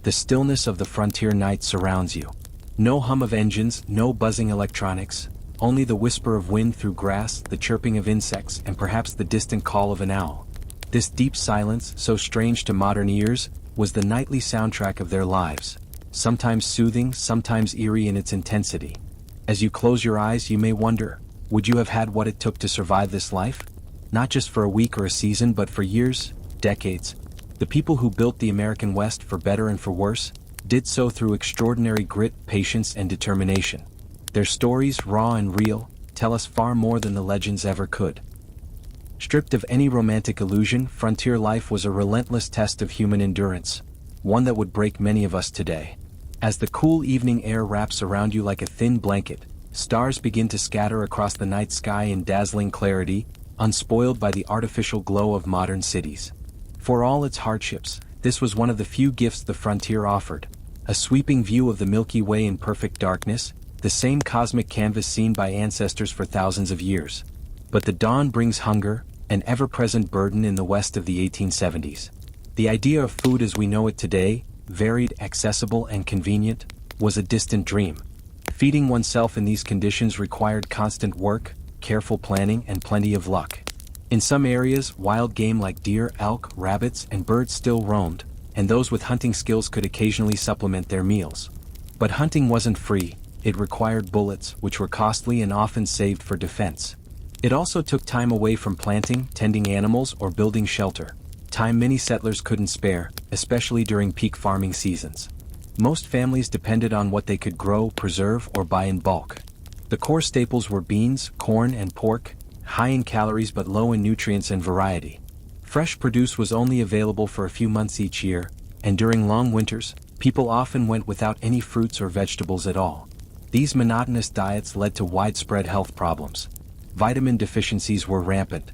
The stillness of the frontier night surrounds you. No hum of engines, no buzzing electronics, only the whisper of wind through grass, the chirping of insects, and perhaps the distant call of an owl. This deep silence, so strange to modern ears, was the nightly soundtrack of their lives, sometimes soothing, sometimes eerie in its intensity. As you close your eyes, you may wonder, would you have had what it took to survive this life? Not just for a week or a season, but for years, decades. The people who built the American West, for better and for worse, did so through extraordinary grit, patience, and determination. Their stories, raw and real, tell us far more than the legends ever could. Stripped of any romantic illusion, frontier life was a relentless test of human endurance, one that would break many of us today. As the cool evening air wraps around you like a thin blanket, stars begin to scatter across the night sky in dazzling clarity, unspoiled by the artificial glow of modern cities. For all its hardships, this was one of the few gifts the frontier offered: a sweeping view of the Milky Way in perfect darkness, the same cosmic canvas seen by ancestors for thousands of years. But the dawn brings hunger, an ever-present burden in the West of the 1870s. The idea of food as we know it today, varied, accessible, and convenient, was a distant dream. Feeding oneself in these conditions required constant work, careful planning, and plenty of luck. In some areas, wild game like deer, elk, rabbits, and birds still roamed, and those with hunting skills could occasionally supplement their meals. But hunting wasn't free. It required bullets, which were costly and often saved for defense. It also took time away from planting, tending animals, or building shelter. Time many settlers couldn't spare, especially during peak farming seasons. Most families depended on what they could grow, preserve, or buy in bulk. The core staples were beans, corn, and pork, high in calories but low in nutrients and variety. Fresh produce was only available for a few months each year, and during long winters, people often went without any fruits or vegetables at all. These monotonous diets led to widespread health problems. Vitamin deficiencies were rampant.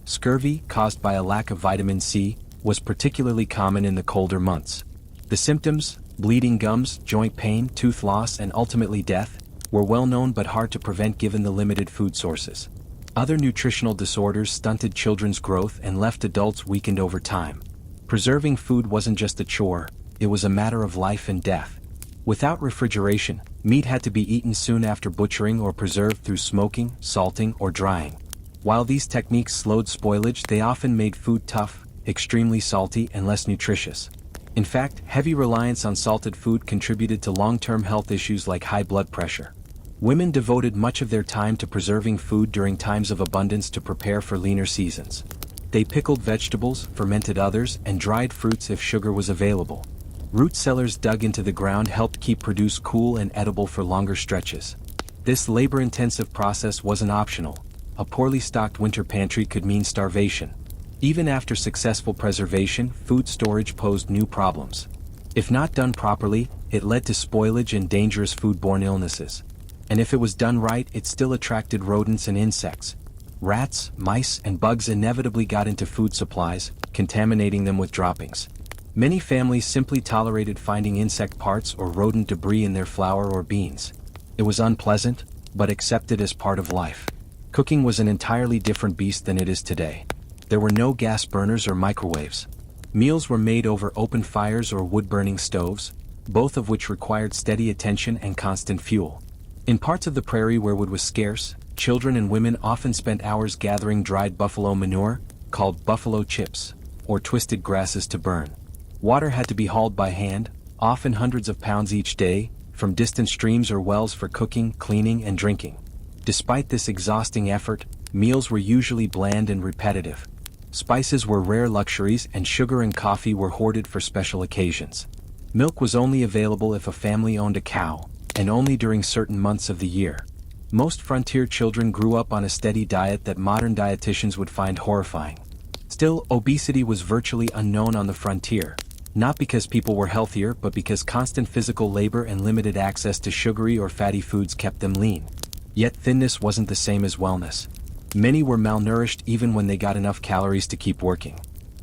Scurvy, caused by a lack of vitamin C, was particularly common in the colder months. The symptoms, bleeding gums, joint pain, tooth loss, and ultimately death, were well known but hard to prevent given the limited food sources. Other nutritional disorders stunted children's growth and left adults weakened over time. Preserving food wasn't just a chore, it was a matter of life and death. Without refrigeration, meat had to be eaten soon after butchering or preserved through smoking, salting, or drying. While these techniques slowed spoilage, they often made food tough, extremely salty, and less nutritious. In fact, heavy reliance on salted food contributed to long-term health issues like high blood pressure. Women devoted much of their time to preserving food during times of abundance to prepare for leaner seasons. They pickled vegetables, fermented others, and dried fruits if sugar was available. Root cellars dug into the ground helped keep produce cool and edible for longer stretches. This labor-intensive process wasn't optional. A poorly stocked winter pantry could mean starvation. Even after successful preservation, food storage posed new problems. If not done properly, it led to spoilage and dangerous foodborne illnesses. And if it was done right, it still attracted rodents and insects. Rats, mice, and bugs inevitably got into food supplies, contaminating them with droppings. Many families simply tolerated finding insect parts or rodent debris in their flour or beans. It was unpleasant, but accepted as part of life. Cooking was an entirely different beast than it is today. There were no gas burners or microwaves. Meals were made over open fires or wood-burning stoves, both of which required steady attention and constant fuel. In parts of the prairie where wood was scarce, children and women often spent hours gathering dried buffalo manure, called buffalo chips, or twisted grasses to burn. Water had to be hauled by hand, often hundreds of pounds each day, from distant streams or wells for cooking, cleaning, and drinking. Despite this exhausting effort, meals were usually bland and repetitive. Spices were rare luxuries and sugar and coffee were hoarded for special occasions. Milk was only available if a family owned a cow, and only during certain months of the year. Most frontier children grew up on a steady diet that modern dietitians would find horrifying. Still, obesity was virtually unknown on the frontier, not because people were healthier but because constant physical labor and limited access to sugary or fatty foods kept them lean. Yet thinness wasn't the same as wellness. Many were malnourished even when they got enough calories to keep working.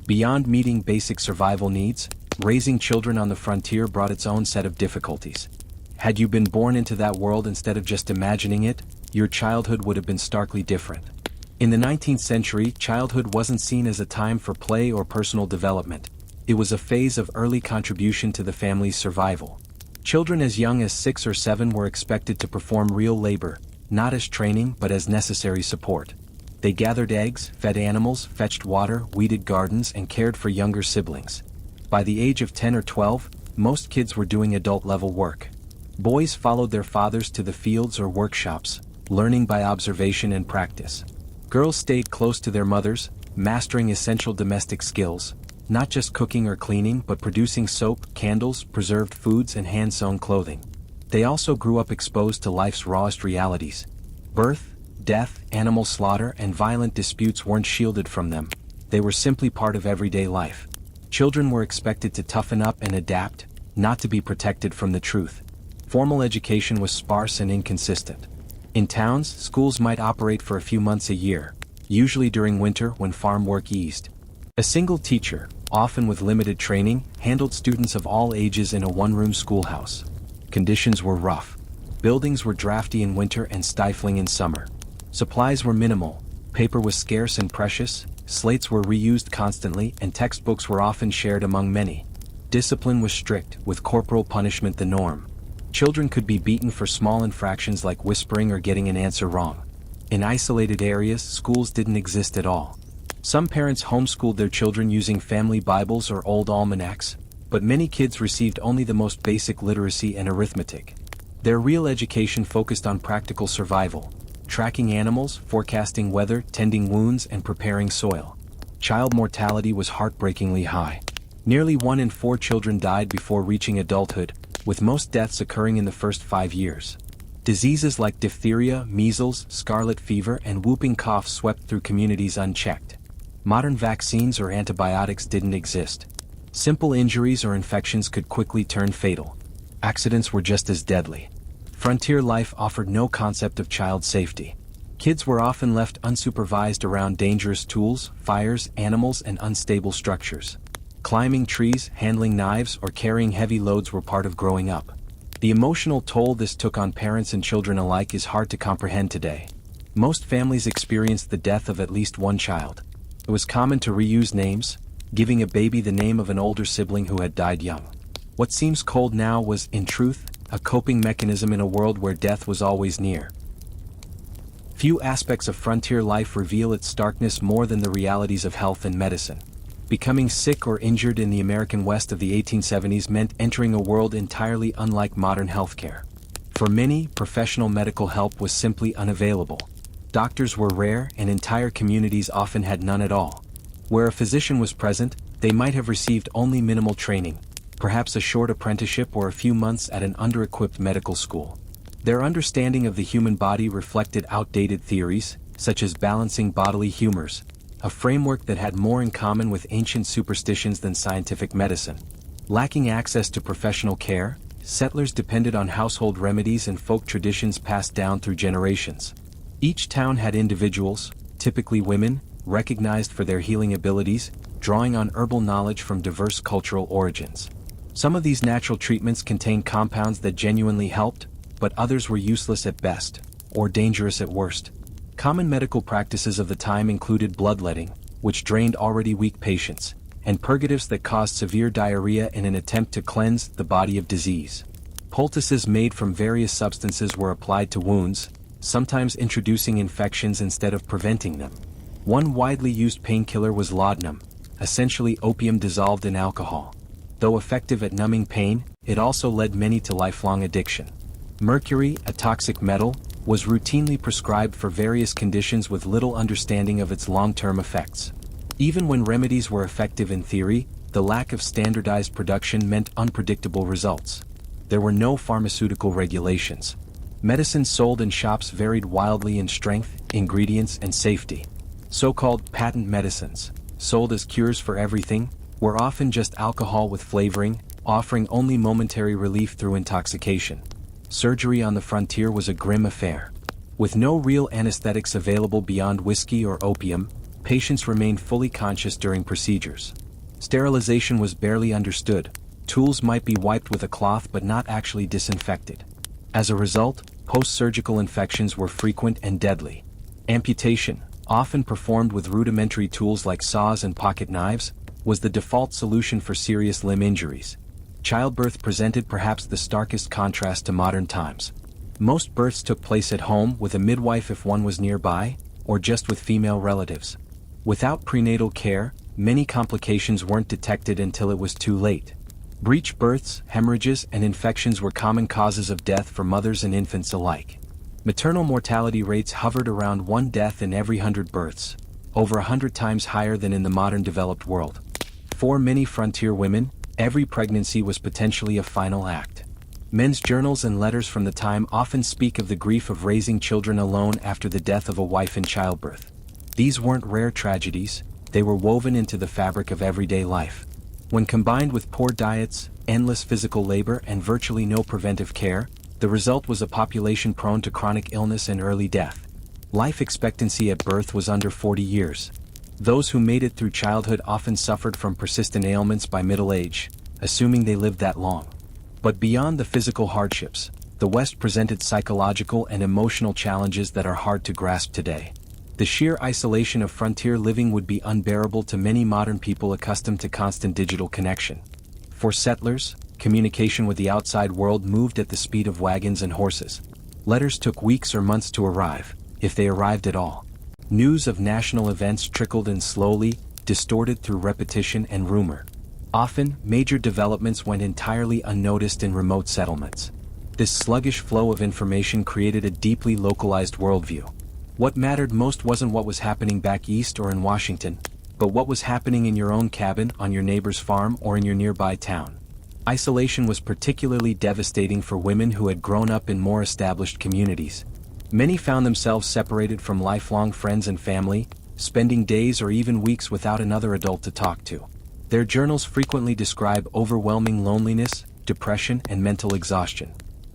Beyond meeting basic survival needs, raising children on the frontier brought its own set of difficulties. Had you been born into that world instead of just imagining it, your childhood would have been starkly different. In the 19th century, childhood wasn't seen as a time for play or personal development. It was a phase of early contribution to the family's survival. Children as young as 6 or 7 were expected to perform real labor, not as training but as necessary support. They gathered eggs, fed animals, fetched water, weeded gardens, and cared for younger siblings. By the age of 10 or 12, most kids were doing adult-level work. Boys followed their fathers to the fields or workshops, learning by observation and practice. Girls stayed close to their mothers, mastering essential domestic skills, not just cooking or cleaning but producing soap, candles, preserved foods, and hand-sewn clothing. They also grew up exposed to life's rawest realities. Birth, death, animal slaughter, and violent disputes weren't shielded from them. They were simply part of everyday life. Children were expected to toughen up and adapt, not to be protected from the truth. Formal education was sparse and inconsistent. In towns, schools might operate for a few months a year, usually during winter when farm work eased. A single teacher, often with limited training, handled students of all ages in a one-room schoolhouse. Conditions were rough. Buildings were drafty in winter and stifling in summer. Supplies were minimal, paper was scarce and precious, slates were reused constantly, and textbooks were often shared among many. Discipline was strict, with corporal punishment the norm. Children could be beaten for small infractions like whispering or getting an answer wrong. In isolated areas, schools didn't exist at all. Some parents homeschooled their children using family Bibles or old almanacs, but many kids received only the most basic literacy and arithmetic. Their real education focused on practical survival, tracking animals, forecasting weather, tending wounds, and preparing soil. Child mortality was heartbreakingly high. Nearly 1 in 4 children died before reaching adulthood, with most deaths occurring in the first 5 years. Diseases like diphtheria, measles, scarlet fever, and whooping cough swept through communities unchecked. Modern vaccines or antibiotics didn't exist. Simple injuries or infections could quickly turn fatal. Accidents were just as deadly. Frontier life offered no concept of child safety. Kids were often left unsupervised around dangerous tools, fires, animals, and unstable structures. Climbing trees, handling knives, or carrying heavy loads were part of growing up. The emotional toll this took on parents and children alike is hard to comprehend today. Most families experienced the death of at least one child. It was common to reuse names, giving a baby the name of an older sibling who had died young. What seems cold now was, in truth, a coping mechanism in a world where death was always near. Few aspects of frontier life reveal its starkness more than the realities of health and medicine. Becoming sick or injured in the American West of the 1870s meant entering a world entirely unlike modern healthcare. For many, professional medical help was simply unavailable. Doctors were rare and entire communities often had none at all. Where a physician was present, they might have received only minimal training, perhaps a short apprenticeship or a few months at an under-equipped medical school. Their understanding of the human body reflected outdated theories, such as balancing bodily humors, a framework that had more in common with ancient superstitions than scientific medicine. Lacking access to professional care, settlers depended on household remedies and folk traditions passed down through generations. Each town had individuals, typically women, recognized for their healing abilities, drawing on herbal knowledge from diverse cultural origins. Some of these natural treatments contained compounds that genuinely helped, but others were useless at best, or dangerous at worst. Common medical practices of the time included bloodletting, which drained already weak patients, and purgatives that caused severe diarrhea in an attempt to cleanse the body of disease. Poultices made from various substances were applied to wounds, sometimes introducing infections instead of preventing them. One widely used painkiller was laudanum, essentially opium dissolved in alcohol. Though effective at numbing pain, it also led many to lifelong addiction. Mercury, a toxic metal, was routinely prescribed for various conditions with little understanding of its long-term effects. Even when remedies were effective in theory, the lack of standardized production meant unpredictable results. There were no pharmaceutical regulations. Medicines sold in shops varied wildly in strength, ingredients, and safety. So-called patent medicines, sold as cures for everything, were often just alcohol with flavoring, offering only momentary relief through intoxication. Surgery on the frontier was a grim affair. With no real anesthetics available beyond whiskey or opium, patients remained fully conscious during procedures. Sterilization was barely understood. Tools might be wiped with a cloth but not actually disinfected. As a result, post-surgical infections were frequent and deadly. Amputation, often performed with rudimentary tools like saws and pocket knives, was the default solution for serious limb injuries. Childbirth presented perhaps the starkest contrast to modern times. Most births took place at home with a midwife if one was nearby, or just with female relatives. Without prenatal care, many complications weren't detected until it was too late. Breech births, hemorrhages, and infections were common causes of death for mothers and infants alike. Maternal mortality rates hovered around 1 death in every 100 births, over 100 times higher than in the modern developed world. For many frontier women, every pregnancy was potentially a final act. Men's journals and letters from the time often speak of the grief of raising children alone after the death of a wife in childbirth. These weren't rare tragedies, they were woven into the fabric of everyday life. When combined with poor diets, endless physical labor, and virtually no preventive care, the result was a population prone to chronic illness and early death. Life expectancy at birth was under 40 years. Those who made it through childhood often suffered from persistent ailments by middle age, assuming they lived that long. But beyond the physical hardships, the West presented psychological and emotional challenges that are hard to grasp today. The sheer isolation of frontier living would be unbearable to many modern people accustomed to constant digital connection. For settlers, communication with the outside world moved at the speed of wagons and horses. Letters took weeks or months to arrive, if they arrived at all. News of national events trickled in slowly, distorted through repetition and rumor. Often, major developments went entirely unnoticed in remote settlements. This sluggish flow of information created a deeply localized worldview. What mattered most wasn't what was happening back east or in Washington, but what was happening in your own cabin, on your neighbor's farm, or in your nearby town. Isolation was particularly devastating for women who had grown up in more established communities. Many found themselves separated from lifelong friends and family, spending days or even weeks without another adult to talk to. Their journals frequently describe overwhelming loneliness, depression, and mental exhaustion.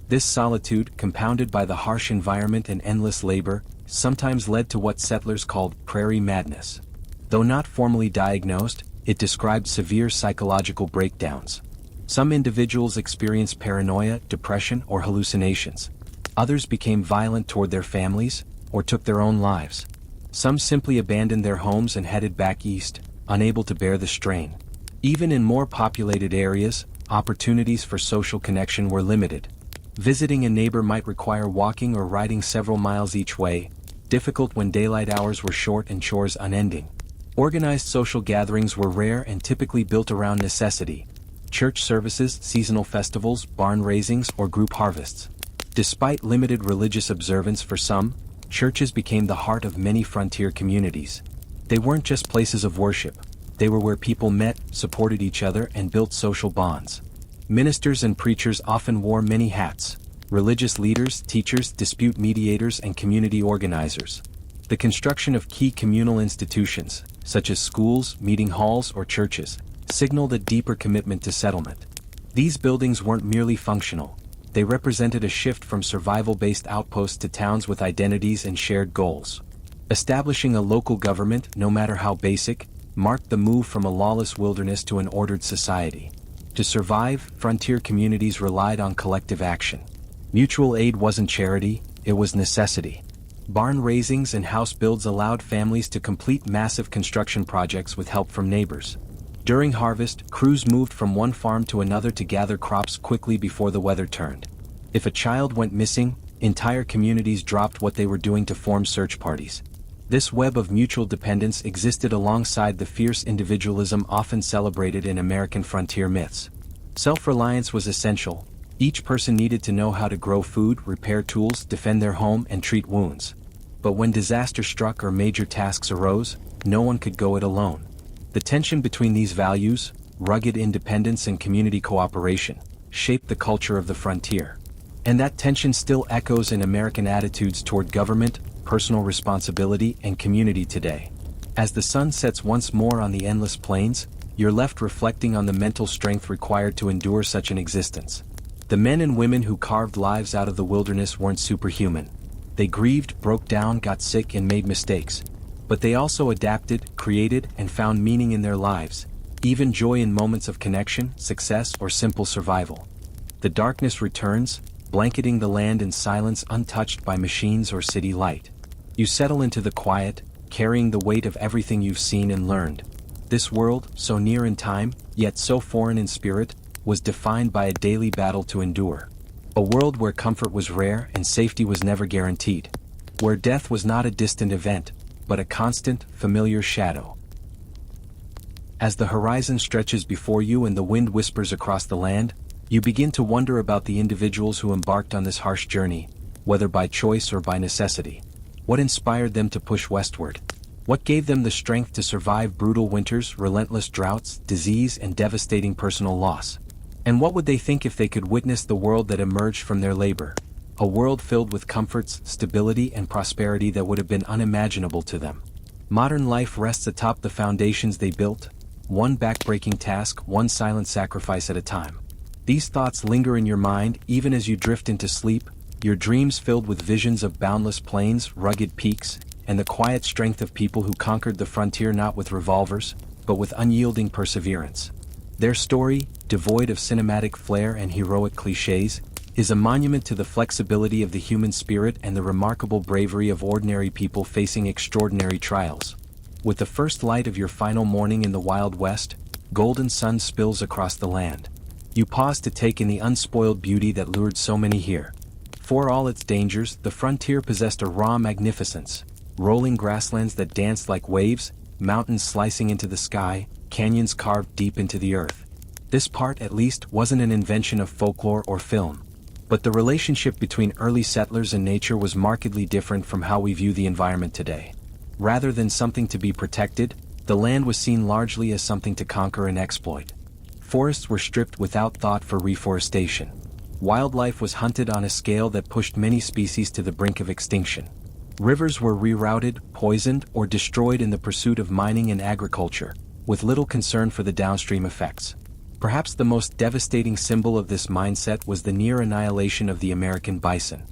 This solitude, compounded by the harsh environment and endless labor, sometimes led to what settlers called prairie madness. Though not formally diagnosed, it described severe psychological breakdowns. Some individuals experienced paranoia, depression, or hallucinations. Others became violent toward their families, or took their own lives. Some simply abandoned their homes and headed back east, unable to bear the strain. Even in more populated areas, opportunities for social connection were limited. Visiting a neighbor might require walking or riding several miles each way, difficult when daylight hours were short and chores unending. Organized social gatherings were rare and typically built around necessity: church services, seasonal festivals, barn raisings, or group harvests. Despite limited religious observance for some, churches became the heart of many frontier communities. They weren't just places of worship. They were where people met, supported each other, and built social bonds. Ministers and preachers often wore many hats: religious leaders, teachers, dispute mediators, and community organizers. The construction of key communal institutions, such as schools, meeting halls, or churches, signaled a deeper commitment to settlement. These buildings weren't merely functional. They represented a shift from survival-based outposts to towns with identities and shared goals. Establishing a local government, no matter how basic, marked the move from a lawless wilderness to an ordered society. To survive, frontier communities relied on collective action. Mutual aid wasn't charity, it was necessity. Barn raisings and house builds allowed families to complete massive construction projects with help from neighbors. During harvest, crews moved from one farm to another to gather crops quickly before the weather turned. If a child went missing, entire communities dropped what they were doing to form search parties. This web of mutual dependence existed alongside the fierce individualism often celebrated in American frontier myths. Self-reliance was essential. Each person needed to know how to grow food, repair tools, defend their home, and treat wounds. But when disaster struck or major tasks arose, no one could go it alone. The tension between these values, rugged independence and community cooperation, shaped the culture of the frontier. And that tension still echoes in American attitudes toward government, personal responsibility, and community today. As the sun sets once more on the endless plains, you're left reflecting on the mental strength required to endure such an existence. The men and women who carved lives out of the wilderness weren't superhuman. They grieved, broke down, got sick, and made mistakes. But they also adapted, created, and found meaning in their lives, even joy in moments of connection, success, or simple survival. The darkness returns, blanketing the land in silence untouched by machines or city light. You settle into the quiet, carrying the weight of everything you've seen and learned. This world, so near in time, yet so foreign in spirit, was defined by a daily battle to endure. A world where comfort was rare and safety was never guaranteed. Where death was not a distant event, but a constant, familiar shadow. As the horizon stretches before you and the wind whispers across the land, you begin to wonder about the individuals who embarked on this harsh journey, whether by choice or by necessity. What inspired them to push westward? What gave them the strength to survive brutal winters, relentless droughts, disease, and devastating personal loss? And what would they think if they could witness the world that emerged from their labor? A world filled with comforts, stability, and prosperity that would have been unimaginable to them. Modern life rests atop the foundations they built, one back-breaking task, one silent sacrifice at a time. These thoughts linger in your mind even as you drift into sleep, your dreams filled with visions of boundless plains, rugged peaks, and the quiet strength of people who conquered the frontier not with revolvers, but with unyielding perseverance. Their story, devoid of cinematic flair and heroic cliches, is a monument to the flexibility of the human spirit and the remarkable bravery of ordinary people facing extraordinary trials. With the first light of your final morning in the Wild West, golden sun spills across the land. You pause to take in the unspoiled beauty that lured so many here. For all its dangers, the frontier possessed a raw magnificence: rolling grasslands that danced like waves, mountains slicing into the sky, canyons carved deep into the earth. This part, at least, wasn't an invention of folklore or film. But the relationship between early settlers and nature was markedly different from how we view the environment today. Rather than something to be protected, the land was seen largely as something to conquer and exploit. Forests were stripped without thought for reforestation. Wildlife was hunted on a scale that pushed many species to the brink of extinction. Rivers were rerouted, poisoned, or destroyed in the pursuit of mining and agriculture, with little concern for the downstream effects. Perhaps the most devastating symbol of this mindset was the near annihilation of the American bison.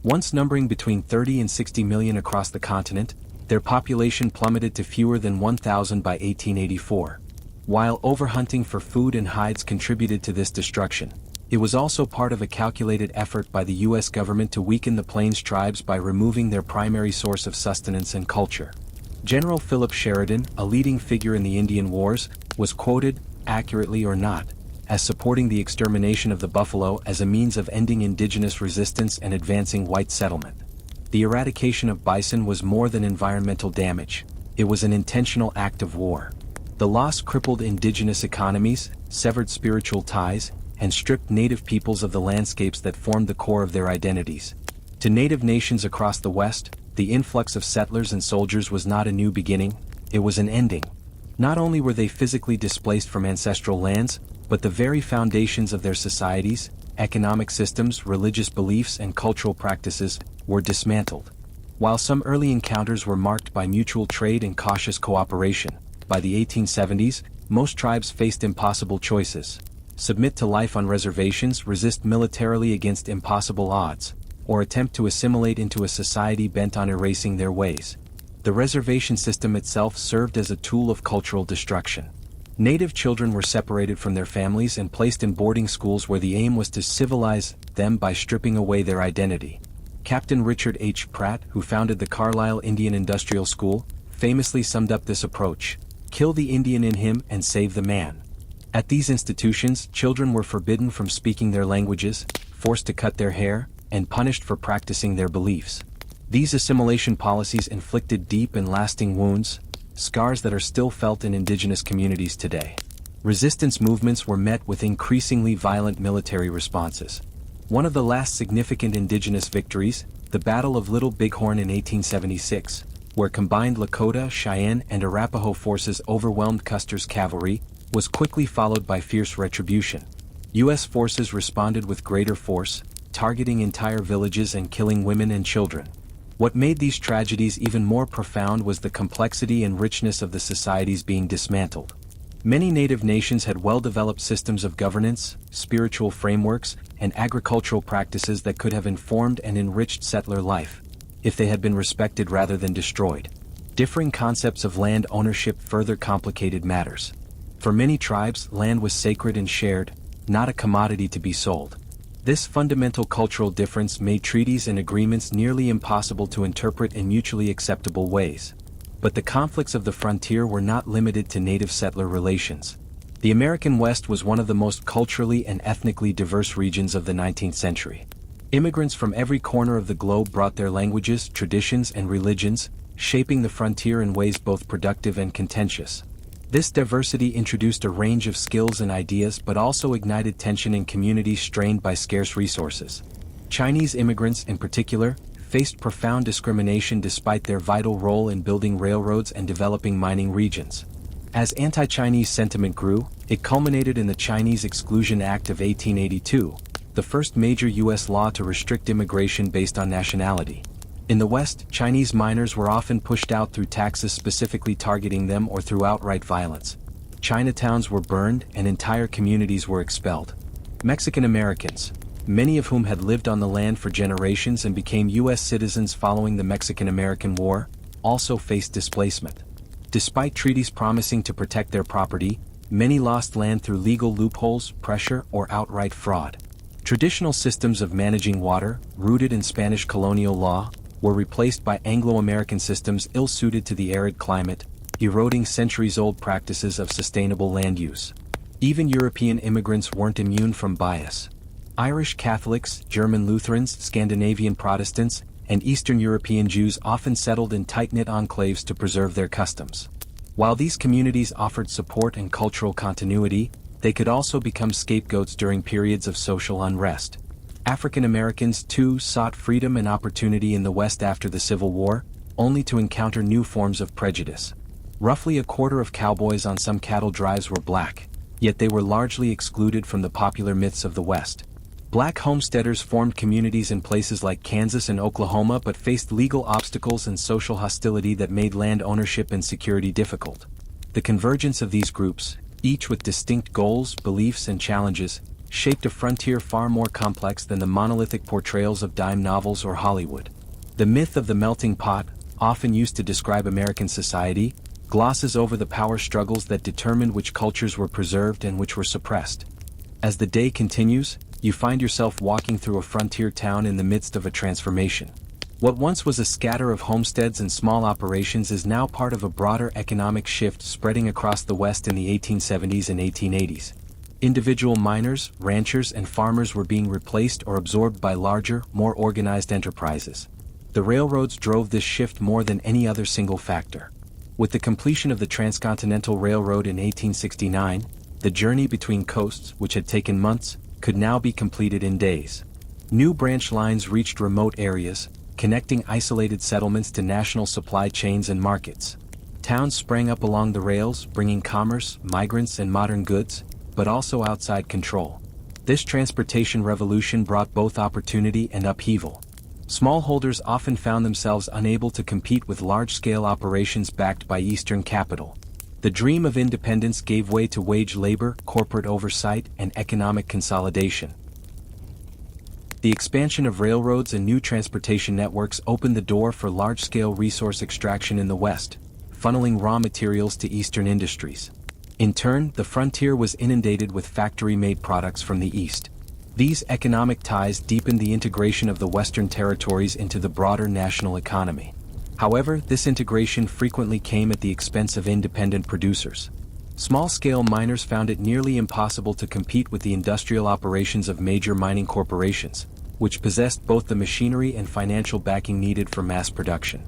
Once numbering between 30 and 60 million across the continent, their population plummeted to fewer than 1,000 by 1884. While overhunting for food and hides contributed to this destruction, it was also part of a calculated effort by the U.S. government to weaken the Plains tribes by removing their primary source of sustenance and culture. General Philip Sheridan, a leading figure in the Indian Wars, was quoted, accurately or not, as supporting the extermination of the buffalo as a means of ending indigenous resistance and advancing white settlement. The eradication of bison was more than environmental damage, it was an intentional act of war. The loss crippled indigenous economies, severed spiritual ties, and stripped native peoples of the landscapes that formed the core of their identities. To native nations across the West, the influx of settlers and soldiers was not a new beginning, it was an ending. Not only were they physically displaced from ancestral lands, but the very foundations of their societies, economic systems, religious beliefs, and cultural practices were dismantled. While some early encounters were marked by mutual trade and cautious cooperation, by the 1870s, most tribes faced impossible choices: submit to life on reservations, resist militarily against impossible odds, or attempt to assimilate into a society bent on erasing their ways. The reservation system itself served as a tool of cultural destruction. Native children were separated from their families and placed in boarding schools where the aim was to civilize them by stripping away their identity. Captain Richard H. Pratt, who founded the Carlisle Indian Industrial School, famously summed up this approach: kill the Indian in him and save the man. At these institutions, children were forbidden from speaking their languages, forced to cut their hair, and punished for practicing their beliefs. These assimilation policies inflicted deep and lasting wounds, scars that are still felt in indigenous communities today. Resistance movements were met with increasingly violent military responses. One of the last significant indigenous victories, the Battle of Little Bighorn in 1876, where combined Lakota, Cheyenne, and Arapaho forces overwhelmed Custer's cavalry, was quickly followed by fierce retribution. U.S. forces responded with greater force, targeting entire villages and killing women and children. What made these tragedies even more profound was the complexity and richness of the societies being dismantled. Many native nations had well-developed systems of governance, spiritual frameworks, and agricultural practices that could have informed and enriched settler life, if they had been respected rather than destroyed. Differing concepts of land ownership further complicated matters. For many tribes, land was sacred and shared, not a commodity to be sold. This fundamental cultural difference made treaties and agreements nearly impossible to interpret in mutually acceptable ways. But the conflicts of the frontier were not limited to native-settler relations. The American West was one of the most culturally and ethnically diverse regions of the 19th century. Immigrants from every corner of the globe brought their languages, traditions, and religions, shaping the frontier in ways both productive and contentious. This diversity introduced a range of skills and ideas but also ignited tension in communities strained by scarce resources. Chinese immigrants, in particular, faced profound discrimination despite their vital role in building railroads and developing mining regions. As anti-Chinese sentiment grew, it culminated in the Chinese Exclusion Act of 1882, the first major U.S. law to restrict immigration based on nationality. In the West, Chinese miners were often pushed out through taxes specifically targeting them or through outright violence. Chinatowns were burned and entire communities were expelled. Mexican Americans, many of whom had lived on the land for generations and became U.S. citizens following the Mexican-American War, also faced displacement. Despite treaties promising to protect their property, many lost land through legal loopholes, pressure, or outright fraud. Traditional systems of managing water, rooted in Spanish colonial law, were replaced by Anglo-American systems ill-suited to the arid climate, eroding centuries-old practices of sustainable land use. Even European immigrants weren't immune from bias. Irish Catholics, German Lutherans, Scandinavian Protestants, and Eastern European Jews often settled in tight-knit enclaves to preserve their customs. While these communities offered support and cultural continuity, they could also become scapegoats during periods of social unrest. African Americans, too, sought freedom and opportunity in the West after the Civil War, only to encounter new forms of prejudice. Roughly a quarter of cowboys on some cattle drives were black, yet they were largely excluded from the popular myths of the West. Black homesteaders formed communities in places like Kansas and Oklahoma but faced legal obstacles and social hostility that made land ownership and security difficult. The convergence of these groups, each with distinct goals, beliefs, and challenges, shaped a frontier far more complex than the monolithic portrayals of dime novels or Hollywood. The myth of the melting pot, often used to describe American society, glosses over the power struggles that determined which cultures were preserved and which were suppressed. As the day continues, you find yourself walking through a frontier town in the midst of a transformation. What once was a scatter of homesteads and small operations is now part of a broader economic shift spreading across the West in the 1870s and 1880s. Individual miners, ranchers and farmers were being replaced or absorbed by larger, more organized enterprises. The railroads drove this shift more than any other single factor. With the completion of the Transcontinental Railroad in 1869, the journey between coasts, which had taken months, could now be completed in days. New branch lines reached remote areas, connecting isolated settlements to national supply chains and markets. Towns sprang up along the rails, bringing commerce, migrants and modern goods, but also outside control. This transportation revolution brought both opportunity and upheaval. Smallholders often found themselves unable to compete with large-scale operations backed by Eastern capital. The dream of independence gave way to wage labor, corporate oversight, and economic consolidation. The expansion of railroads and new transportation networks opened the door for large-scale resource extraction in the West, funneling raw materials to Eastern industries. In turn, the frontier was inundated with factory-made products from the East. These economic ties deepened the integration of the Western territories into the broader national economy. However, this integration frequently came at the expense of independent producers. Small-scale miners found it nearly impossible to compete with the industrial operations of major mining corporations, which possessed both the machinery and financial backing needed for mass production.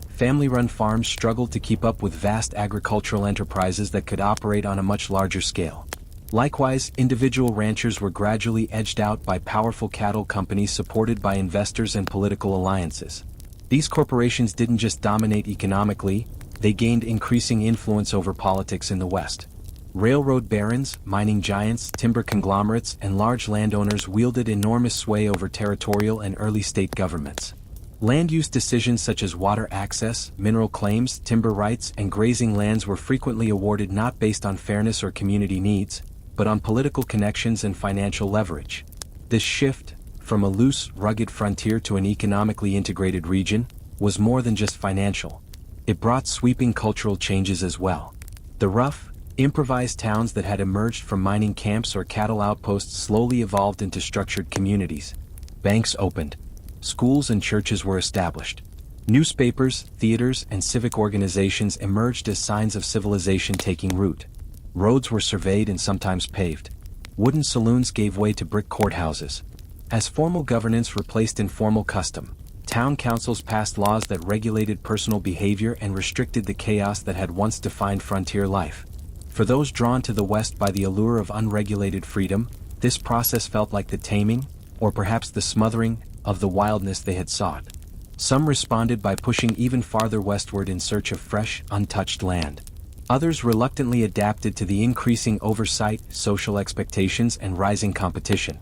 Family-run farms struggled to keep up with vast agricultural enterprises that could operate on a much larger scale. Likewise, individual ranchers were gradually edged out by powerful cattle companies supported by investors and political alliances. These corporations didn't just dominate economically, they gained increasing influence over politics in the West. Railroad barons, mining giants, timber conglomerates, and large landowners wielded enormous sway over territorial and early state governments. Land use decisions such as water access, mineral claims, timber rights, and grazing lands were frequently awarded not based on fairness or community needs, but on political connections and financial leverage. This shift, from a loose, rugged frontier to an economically integrated region, was more than just financial. It brought sweeping cultural changes as well. The rough, improvised towns that had emerged from mining camps or cattle outposts slowly evolved into structured communities. Banks opened. Schools and churches were established. Newspapers, theaters, and civic organizations emerged as signs of civilization taking root. Roads were surveyed and sometimes paved. Wooden saloons gave way to brick courthouses. As formal governance replaced informal custom, town councils passed laws that regulated personal behavior and restricted the chaos that had once defined frontier life. For those drawn to the West by the allure of unregulated freedom, this process felt like the taming, or perhaps the smothering, of the wildness they had sought. Some responded by pushing even farther westward in search of fresh, untouched land. Others reluctantly adapted to the increasing oversight, social expectations, and rising competition.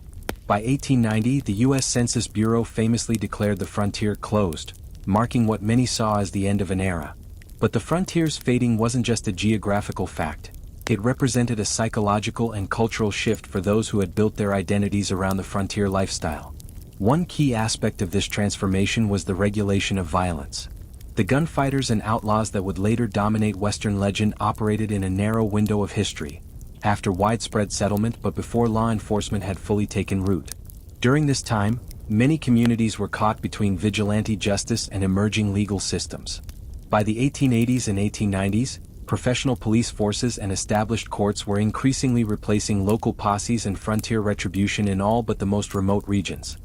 By 1890, the U.S. Census Bureau famously declared the frontier closed, marking what many saw as the end of an era. But the frontier's fading wasn't just a geographical fact. It represented a psychological and cultural shift for those who had built their identities around the frontier lifestyle. One key aspect of this transformation was the regulation of violence. The gunfighters and outlaws that would later dominate Western legend operated in a narrow window of history, after widespread settlement but before law enforcement had fully taken root. During this time, many communities were caught between vigilante justice and emerging legal systems. By the 1880s and 1890s, professional police forces and established courts were increasingly replacing local posses and frontier retribution in all but the most remote regions.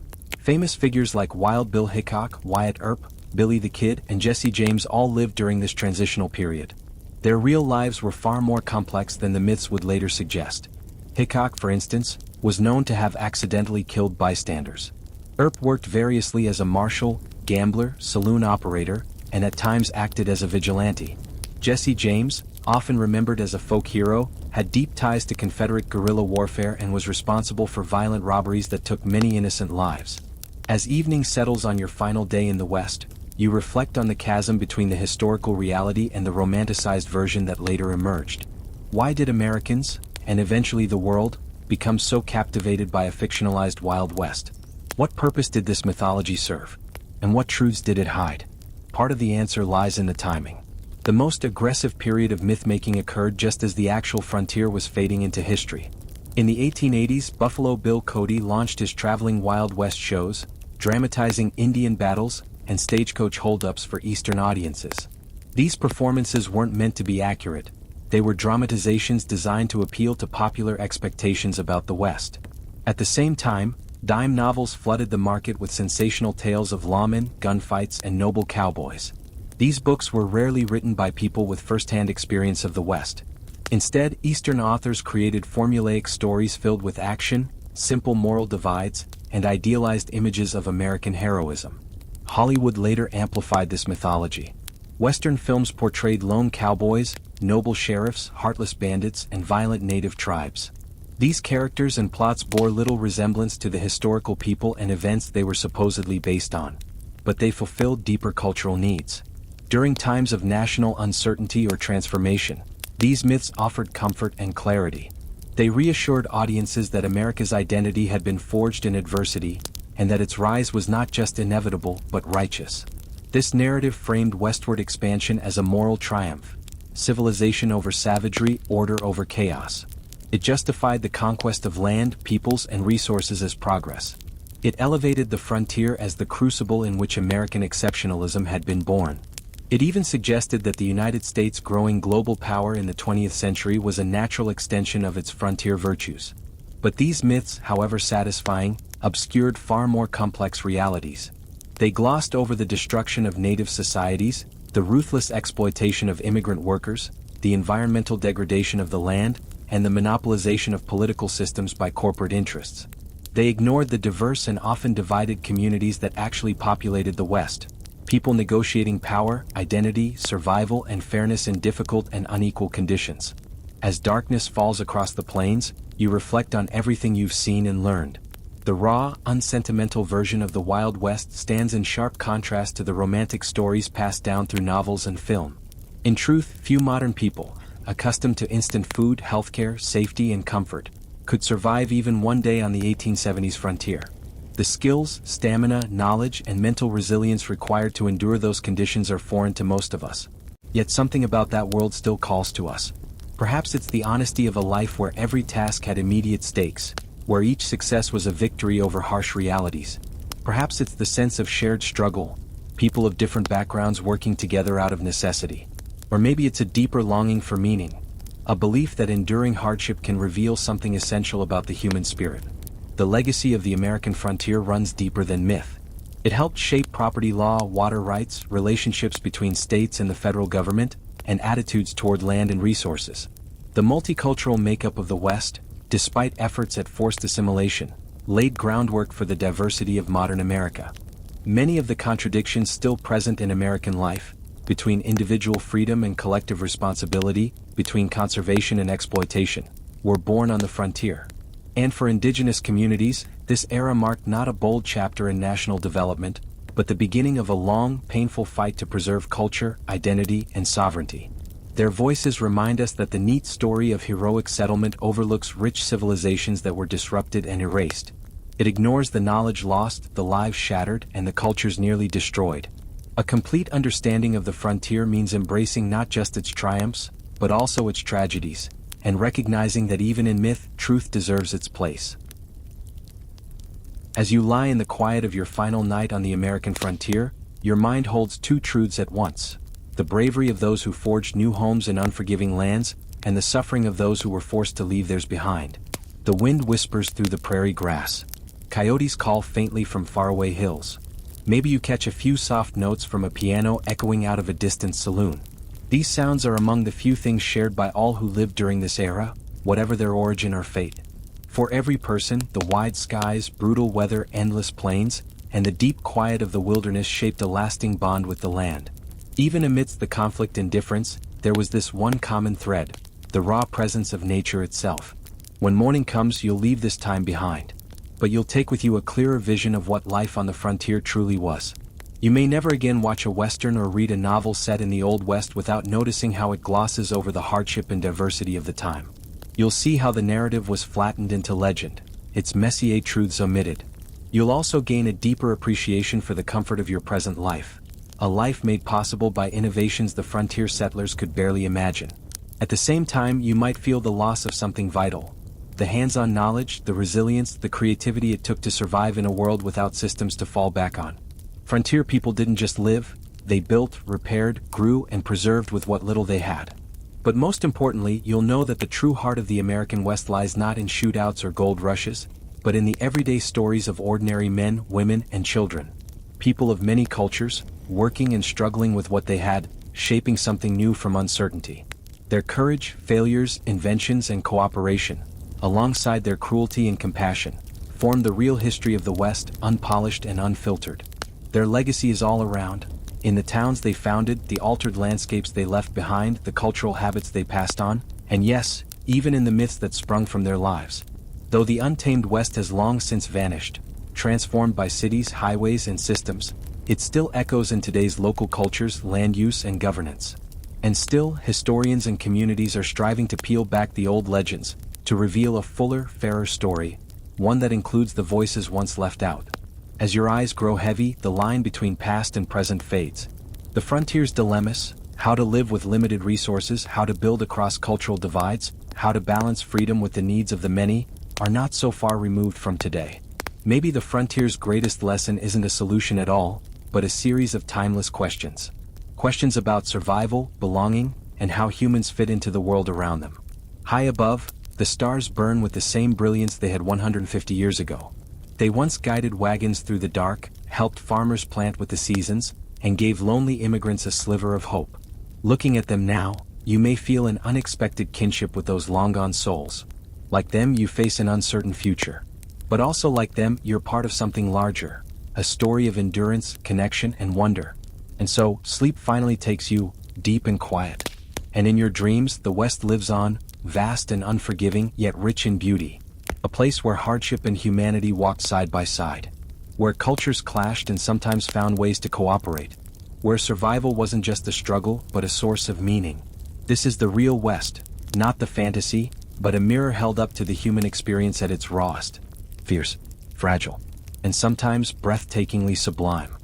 Famous figures like Wild Bill Hickok, Wyatt Earp, Billy the Kid, and Jesse James all lived during this transitional period. Their real lives were far more complex than the myths would later suggest. Hickok, for instance, was known to have accidentally killed bystanders. Earp worked variously as a marshal, gambler, saloon operator, and at times acted as a vigilante. Jesse James, often remembered as a folk hero, had deep ties to Confederate guerrilla warfare and was responsible for violent robberies that took many innocent lives. As evening settles on your final day in the West, you reflect on the chasm between the historical reality and the romanticized version that later emerged. Why did Americans, and eventually the world, become so captivated by a fictionalized Wild West? What purpose did this mythology serve? And what truths did it hide? Part of the answer lies in the timing. The most aggressive period of myth-making occurred just as the actual frontier was fading into history. In the 1880s, Buffalo Bill Cody launched his traveling Wild West shows, dramatizing Indian battles and stagecoach holdups for Eastern audiences. These performances weren't meant to be accurate. They were dramatizations designed to appeal to popular expectations about the West. At the same time, dime novels flooded the market with sensational tales of lawmen, gunfights, and noble cowboys. These books were rarely written by people with first-hand experience of the West. Instead, Eastern authors created formulaic stories filled with action, simple moral divides, and idealized images of American heroism. Hollywood later amplified this mythology. Western films portrayed lone cowboys, noble sheriffs, heartless bandits, and violent native tribes. These characters and plots bore little resemblance to the historical people and events they were supposedly based on. But they fulfilled deeper cultural needs. During times of national uncertainty or transformation, these myths offered comfort and clarity. They reassured audiences that America's identity had been forged in adversity, and that its rise was not just inevitable but righteous. This narrative framed westward expansion as a moral triumph, civilization over savagery, order over chaos. It justified the conquest of land, peoples, and resources as progress. It elevated the frontier as the crucible in which American exceptionalism had been born. It even suggested that the United States' growing global power in the 20th century was a natural extension of its frontier virtues. But these myths, however satisfying, obscured far more complex realities. They glossed over the destruction of native societies, the ruthless exploitation of immigrant workers, the environmental degradation of the land, and the monopolization of political systems by corporate interests. They ignored the diverse and often divided communities that actually populated the West. People negotiating power, identity, survival, and fairness in difficult and unequal conditions. As darkness falls across the plains, you reflect on everything you've seen and learned. The raw, unsentimental version of the Wild West stands in sharp contrast to the romantic stories passed down through novels and film. In truth, few modern people, accustomed to instant food, healthcare, safety, and comfort, could survive even one day on the 1870s frontier. The skills, stamina, knowledge, and mental resilience required to endure those conditions are foreign to most of us. Yet something about that world still calls to us. Perhaps it's the honesty of a life where every task had immediate stakes, where each success was a victory over harsh realities. Perhaps it's the sense of shared struggle, people of different backgrounds working together out of necessity. Or maybe it's a deeper longing for meaning, a belief that enduring hardship can reveal something essential about the human spirit. The legacy of the American frontier runs deeper than myth. It helped shape property law, water rights, relationships between states and the federal government, and attitudes toward land and resources. The multicultural makeup of the West, despite efforts at forced assimilation, laid groundwork for the diversity of modern America. Many of the contradictions still present in American life, between individual freedom and collective responsibility, between conservation and exploitation, were born on the frontier. And for indigenous communities, this era marked not a bold chapter in national development, but the beginning of a long, painful fight to preserve culture, identity, and sovereignty. Their voices remind us that the neat story of heroic settlement overlooks rich civilizations that were disrupted and erased. It ignores the knowledge lost, the lives shattered, and the cultures nearly destroyed. A complete understanding of the frontier means embracing not just its triumphs, but also its tragedies, and recognizing that even in myth, truth deserves its place. As you lie in the quiet of your final night on the American frontier, your mind holds two truths at once: the bravery of those who forged new homes in unforgiving lands, and the suffering of those who were forced to leave theirs behind. The wind whispers through the prairie grass. Coyotes call faintly from faraway hills. Maybe you catch a few soft notes from a piano echoing out of a distant saloon. These sounds are among the few things shared by all who lived during this era, whatever their origin or fate. For every person, the wide skies, brutal weather, endless plains, and the deep quiet of the wilderness shaped a lasting bond with the land. Even amidst the conflict and difference, there was this one common thread: the raw presence of nature itself. When morning comes, you'll leave this time behind. But you'll take with you a clearer vision of what life on the frontier truly was. You may never again watch a Western or read a novel set in the Old West without noticing how it glosses over the hardship and diversity of the time. You'll see how the narrative was flattened into legend, its messier truths omitted. You'll also gain a deeper appreciation for the comfort of your present life, a life made possible by innovations the frontier settlers could barely imagine. At the same time, you might feel the loss of something vital: the hands-on knowledge, the resilience, the creativity it took to survive in a world without systems to fall back on. Frontier people didn't just live, they built, repaired, grew, and preserved with what little they had. But most importantly, you'll know that the true heart of the American West lies not in shootouts or gold rushes, but in the everyday stories of ordinary men, women, and children. People of many cultures, working and struggling with what they had, shaping something new from uncertainty. Their courage, failures, inventions, and cooperation, alongside their cruelty and compassion, form the real history of the West, unpolished and unfiltered. Their legacy is all around, in the towns they founded, the altered landscapes they left behind, the cultural habits they passed on, and yes, even in the myths that sprung from their lives. Though the untamed West has long since vanished, transformed by cities, highways, and systems, it still echoes in today's local cultures, land use, and governance. And still, historians and communities are striving to peel back the old legends, to reveal a fuller, fairer story, one that includes the voices once left out. As your eyes grow heavy, the line between past and present fades. The frontier's dilemmas, how to live with limited resources, how to build across cultural divides, how to balance freedom with the needs of the many, are not so far removed from today. Maybe the frontier's greatest lesson isn't a solution at all, but a series of timeless questions. Questions about survival, belonging, and how humans fit into the world around them. High above, the stars burn with the same brilliance they had 150 years ago. They once guided wagons through the dark, helped farmers plant with the seasons, and gave lonely immigrants a sliver of hope. Looking at them now, you may feel an unexpected kinship with those long-gone souls. Like them, you face an uncertain future. But also like them, you're part of something larger, a story of endurance, connection, and wonder. And so, sleep finally takes you, deep and quiet. And in your dreams, the West lives on, vast and unforgiving, yet rich in beauty. A place where hardship and humanity walked side by side. Where cultures clashed and sometimes found ways to cooperate. Where survival wasn't just a struggle, but a source of meaning. This is the real West, not the fantasy, but a mirror held up to the human experience at its rawest. Fierce, fragile, and sometimes breathtakingly sublime.